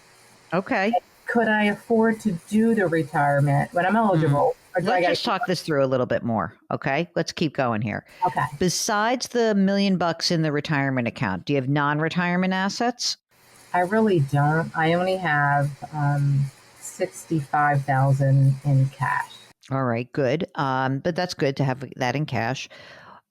Okay. Could I afford to do the retirement when I'm eligible? Or do I Let's gotta just talk this through a little bit more. Okay. Let's keep going here. Okay. Besides the $1 million in the retirement account, do you have non-retirement assets? I really don't. I only have 65,000 in cash. All right, good. But that's good to have that in cash.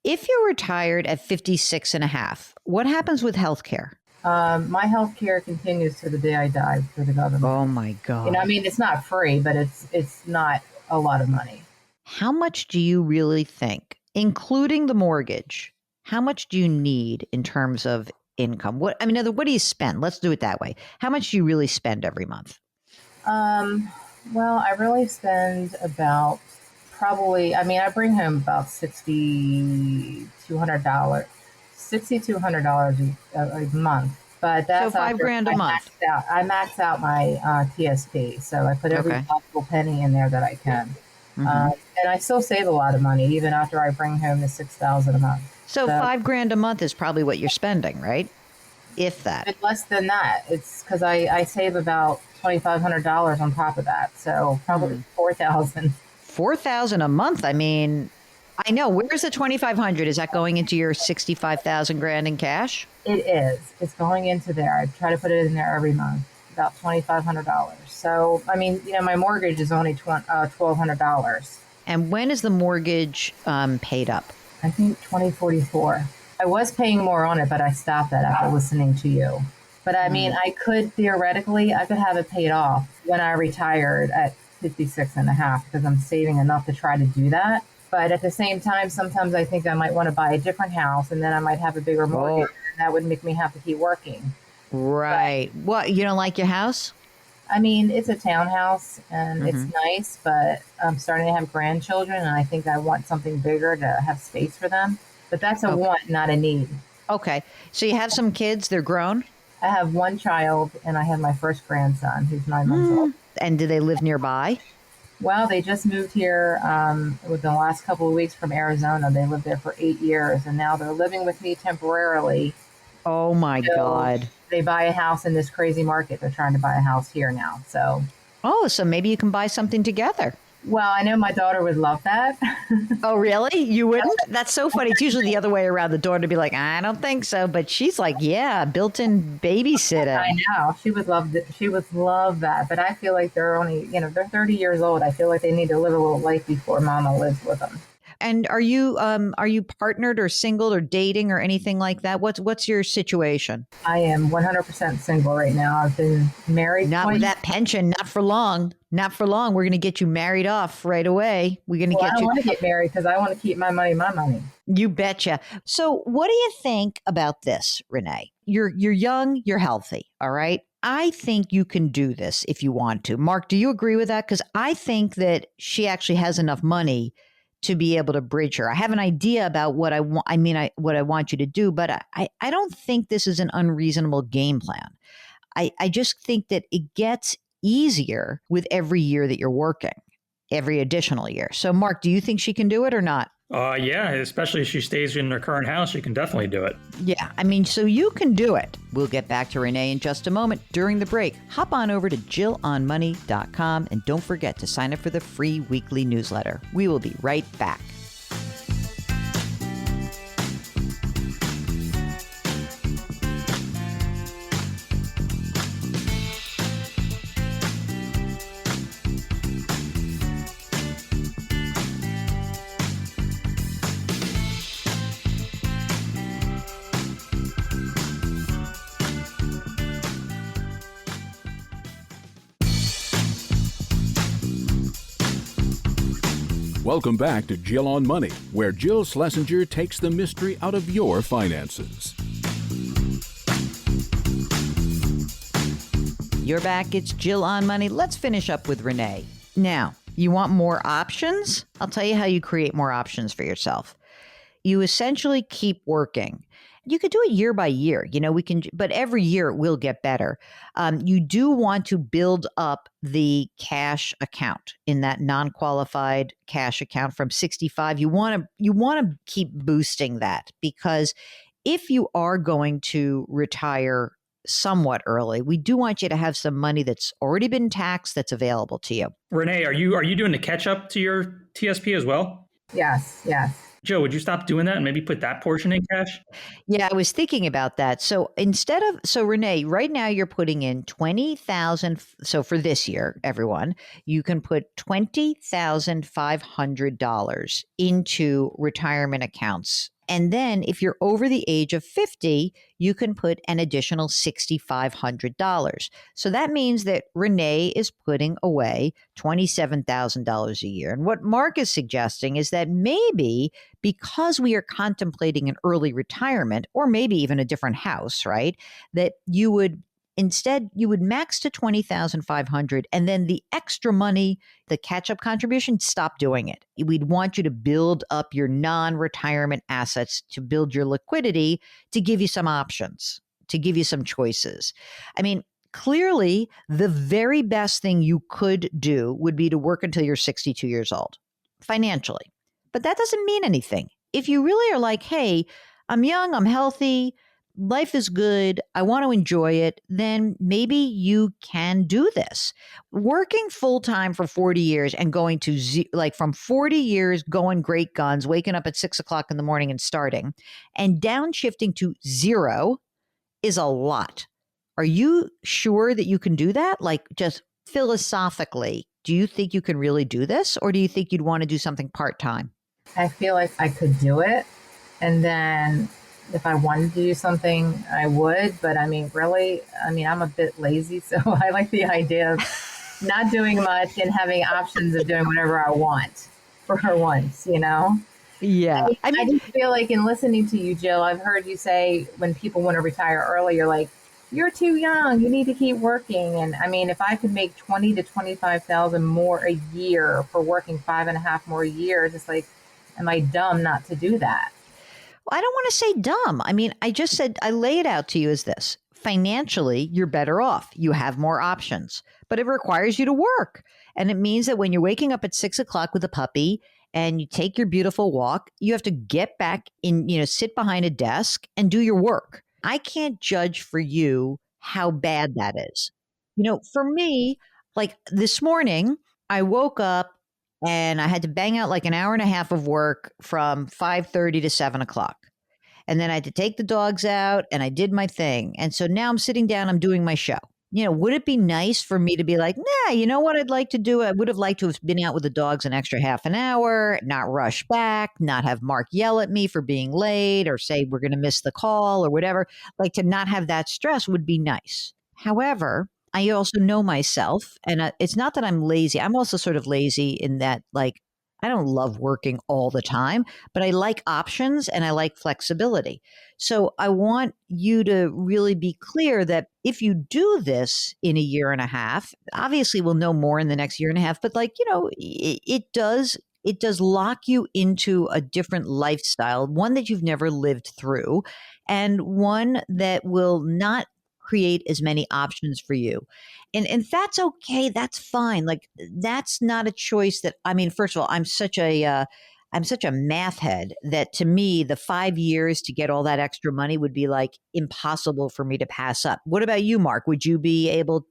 If you're retired at 56 and a half, what happens with health care? My health care continues to the day I die for the government. Oh my God. I mean, it's not free, but it's not a lot of money. How much do you really think, including the mortgage, how much do you need in terms of income? What do you spend? Let's do it that way. How much do you really spend every month? Well, I really spend about I bring home about $6,200 a month, but that's so $5,000 a month. I max out my TSP, so I put every possible penny in there that I can, and I still save a lot of money even after I bring home the $6,000 a month. So $5,000 a month is probably what you're spending, right? If that. It's less than that. It's because I save about $2,500 on top of that, so probably $4,000. $4,000 a month. I mean, I know. Where's the $2,500? Is that going into your $65,000 in cash? It is. It's going into there. I try to put it in there every month, about $2,500. So, I mean, my mortgage is only $1,200. And when is the mortgage paid up? I think 2044. I was paying more on it, but I stopped that after listening to you. But I mean, I could have it paid off when I retired at 56 and a half because I'm saving enough to try to do that. But at the same time, sometimes I think I might want to buy a different house and then I might have a bigger mortgage and that would make me have to keep working. Right. But, what, you don't like your house? I mean, it's a townhouse and it's nice, but I'm starting to have grandchildren and I think I want something bigger to have space for them. But that's a want, not a need. Okay. So you have some kids, they're grown? I have one child and I have my first grandson who's 9 months old. And do they live nearby? Well, they just moved here within the last couple of weeks from Arizona. They lived there for 8 years and now they're living with me temporarily. Oh my God. They buy a house in this crazy market. They're trying to buy a house here now. So maybe you can buy something together. Well, I know my daughter would love that. Oh, really? You wouldn't? That's so funny. It's usually the other way around. The daughter to be like, I don't think so. But she's like, yeah, built-in babysitter. I know. She would love that. She would love that. But I feel like they're only, they're 30 years old. I feel like they need to live a little life before mama lives with them. And are you partnered or single or dating or anything like that? What's your situation? I am 100% single right now. I've been married. Not with that pension. Not for long. Not for long. We're going to get you married off right away. We're going to get you. I don't want to get married because I want to keep my money. You betcha. So what do you think about this, Renee? You're young. You're healthy. All right. I think you can do this if you want to. Mark, do you agree with that? Because I think that she actually has enough money to be able to bridge her. I have an idea about what I want. What I want you to do, but I don't think this is an unreasonable game plan. I just think that it gets easier with every year that you're working, every additional year. So, Mark, do you think she can do it or not? Yeah, especially if she stays in her current house, she can definitely do it. Yeah, so you can do it. We'll get back to Renee in just a moment during the break. Hop on over to JillOnMoney.com and don't forget to sign up for the free weekly newsletter. We will be right back. Welcome back to Jill on Money, where Jill Schlesinger takes the mystery out of your finances. You're back. It's Jill on Money. Let's finish up with Renee. Now, you want more options? I'll tell you how you create more options for yourself. You essentially keep working. You could do it year by year. But every year it will get better. You do want to build up the cash account in that non-qualified cash account from 65. You want to keep boosting that, because if you are going to retire somewhat early, we do want you to have some money that's already been taxed that's available to you. Renee, are you doing the catch up to your TSP as well? Yes. Joe, would you stop doing that and maybe put that portion in cash? Yeah, I was thinking about that. So Renee, right now you're putting in 20,000. So for this year, everyone, you can put $20,500 into retirement accounts. And then if you're over the age of 50, you can put an additional $6,500. So that means that Renee is putting away $27,000 a year. And what Mark is suggesting is that maybe because we are contemplating an early retirement, or maybe even a different house, right, that you would max to $20,500, and then the extra money, the catch-up contribution, stop doing it. We'd want you to build up your non-retirement assets to build your liquidity, to give you some options, to give you some choices. I mean, clearly, the very best thing you could do would be to work until you're 62 years old, financially. But that doesn't mean anything. If you really are like, hey, I'm young, I'm healthy, life is good, I want to enjoy it, then maybe you can do this. Working full time for 40 years and going to from 40 years going great guns, waking up at 6 o'clock in the morning and starting, and downshifting to zero is a lot. Are you sure that you can do that? Like, just philosophically, do you think you can really do this? Or do you think you'd want to do something part-time? I feel like I could do it. And then if I wanted to do something, I would. But really, I'm a bit lazy. So I like the idea of not doing much and having options of doing whatever I want for once, Yeah. I just feel like in listening to you, Jill, I've heard you say when people want to retire early, you're like, you're too young, you need to keep working. And if I could make 20 to 25,000 more a year for working 5.5 more years, it's like, am I dumb not to do that? Well, I don't want to say dumb. I just said, I lay it out to you as this. Financially, you're better off. You have more options, but it requires you to work. And it means that when you're waking up at 6 o'clock with a puppy and you take your beautiful walk, you have to get back in, sit behind a desk and do your work. I can't judge for you how bad that is. For me, like this morning, I woke up and I had to bang out like an hour and a half of work from 5:30 to 7 o'clock. And then I had to take the dogs out and I did my thing. And so now I'm sitting down, I'm doing my show. Would it be nice for me to be like, nah, you know what I'd like to do? I would have liked to have been out with the dogs an extra half an hour, not rush back, not have Mark yell at me for being late or say we're going to miss the call or whatever. Like, to not have that stress would be nice. However, I also know myself, and it's not that I'm lazy. I'm also sort of lazy in that, like, I don't love working all the time, but I like options and I like flexibility. So I want you to really be clear that if you do this in a year and a half, obviously we'll know more in the next year and a half, but it does lock you into a different lifestyle, one that you've never lived through, and one that will not create as many options for you. And that's okay. That's fine. Like, that's not a choice that, first of all, I'm such a math head that to me, the 5 years to get all that extra money would be like impossible for me to pass up. What about you, Mark? Would you be able,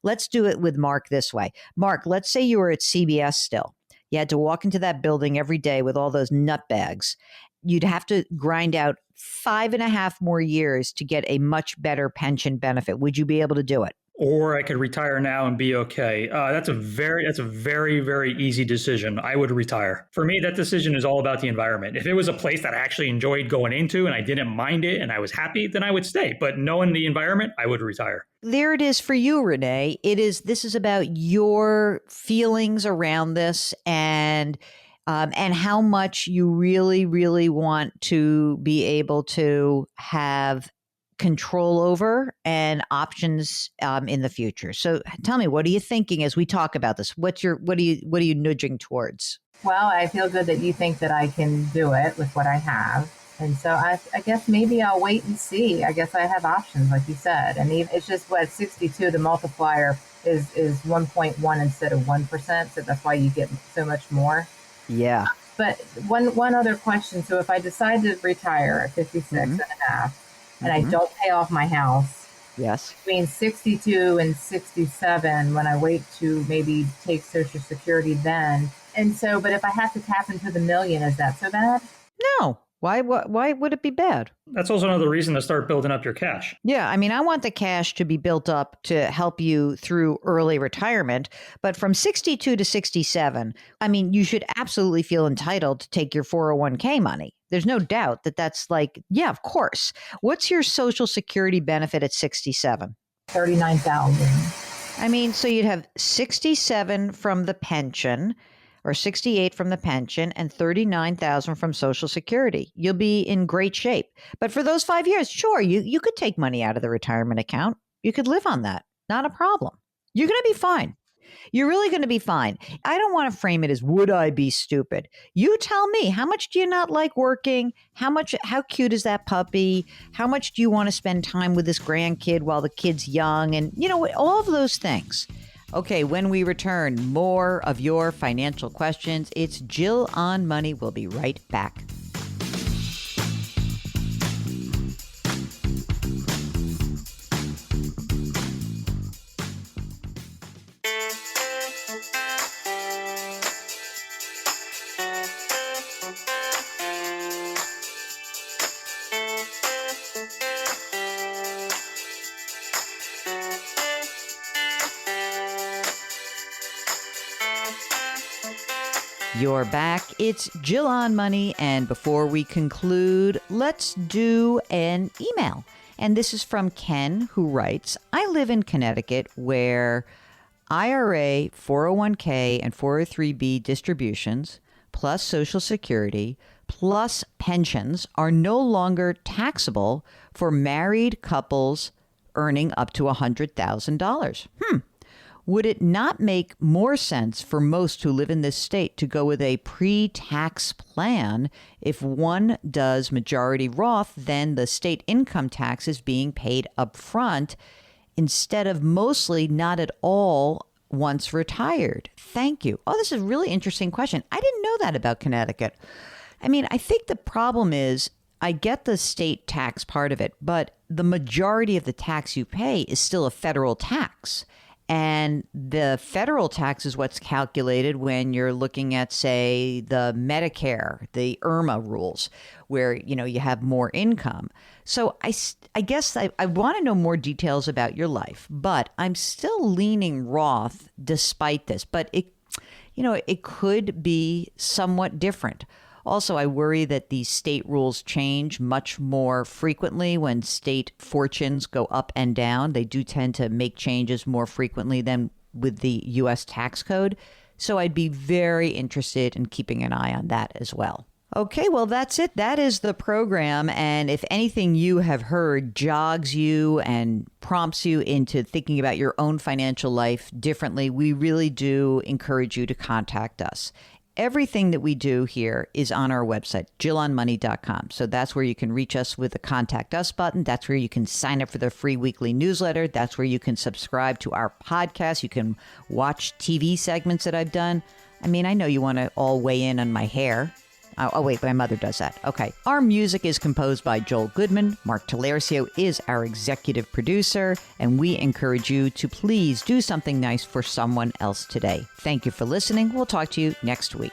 let's do it with Mark this way. Mark, let's say you were at CBS still. You had to walk into that building every day with all those nut bags. You'd have to grind out 5.5 more years to get a much better pension benefit. Would you be able to do it? Or I could retire now and be okay. That's a very, very easy decision. I would retire. For me, that decision is all about the environment. If it was a place that I actually enjoyed going into and I didn't mind it and I was happy, then I would stay. But knowing the environment, I would retire. There it is for you, Renee. This is about your feelings around this, and and how much you really, really want to be able to have control over and options in the future. So tell me, what are you thinking as we talk about this? What are you nudging towards? Well, I feel good that you think that I can do it with what I have. And so I guess maybe I'll wait and see. I guess I have options, like you said. And even, it's just what 62, the multiplier is 1.1 instead of 1%. So that's why you get so much more. Yeah. But one other question. So if I decide to retire at 56 and a half, and I don't pay off my house, yes, between 62 and 67, when I wait to maybe take Social Security then. And so, but if I have to tap into the million, is that so bad? No. Why would it be bad? That's also another reason to start building up your cash. Yeah, I mean, I want the cash to be built up to help you through early retirement. But from 62 to 67, I mean, you should absolutely feel entitled to take your 401k money. There's no doubt that that's like, yeah, of course. What's your Social Security benefit at 67? 39,000. I mean, so you'd have 67 from the pension, or 68 from the pension, and 39,000 from Social Security. You'll be in great shape. But for those 5 years, sure, you could take money out of the retirement account. You could live on that. Not a problem. You're going to be fine. You're really going to be fine. I don't want to frame it as, would I be stupid? You tell me, how much do you not like working? How cute is that puppy? How much do you want to spend time with this grandkid while the kid's young? And, all of those things. Okay, when we return, more of your financial questions. It's Jill on Money. We'll be right back. You're back. It's Jill on Money. And before we conclude, let's do an email. And this is from Ken, who writes, I live in Connecticut where IRA, 401k, and 403b distributions, plus Social Security, plus pensions are no longer taxable for married couples earning up to $100,000. Would it not make more sense for most who live in this state to go with a pre-tax plan? If one does majority Roth, then the state income tax is being paid up front instead of mostly not at all once retired. Thank you. Oh, this is a really interesting question. I didn't know that about Connecticut. I mean, I think the problem is, I get the state tax part of it, but the majority of the tax you pay is still a federal tax. And the federal tax is what's calculated when you're looking at, say, the Medicare, the IRMA rules, where, you have more income. So I guess I want to know more details about your life, but I'm still leaning Roth despite this. But it could be somewhat different. Also, I worry that these state rules change much more frequently when state fortunes go up and down. They do tend to make changes more frequently than with the U.S. tax code. So I'd be very interested in keeping an eye on that as well. Okay, well, that's it. That is the program. And if anything you have heard jogs you and prompts you into thinking about your own financial life differently, we really do encourage you to contact us. Everything that we do here is on our website, jillonmoney.com. So that's where you can reach us with the Contact Us button. That's where you can sign up for the free weekly newsletter. That's where you can subscribe to our podcast. You can watch TV segments that I've done. I mean, I know you want to all weigh in on my hair. Oh, wait, my mother does that. Okay. Our music is composed by Joel Goodman. Mark Talercio is our executive producer, and we encourage you to please do something nice for someone else today. Thank you for listening. We'll talk to you next week.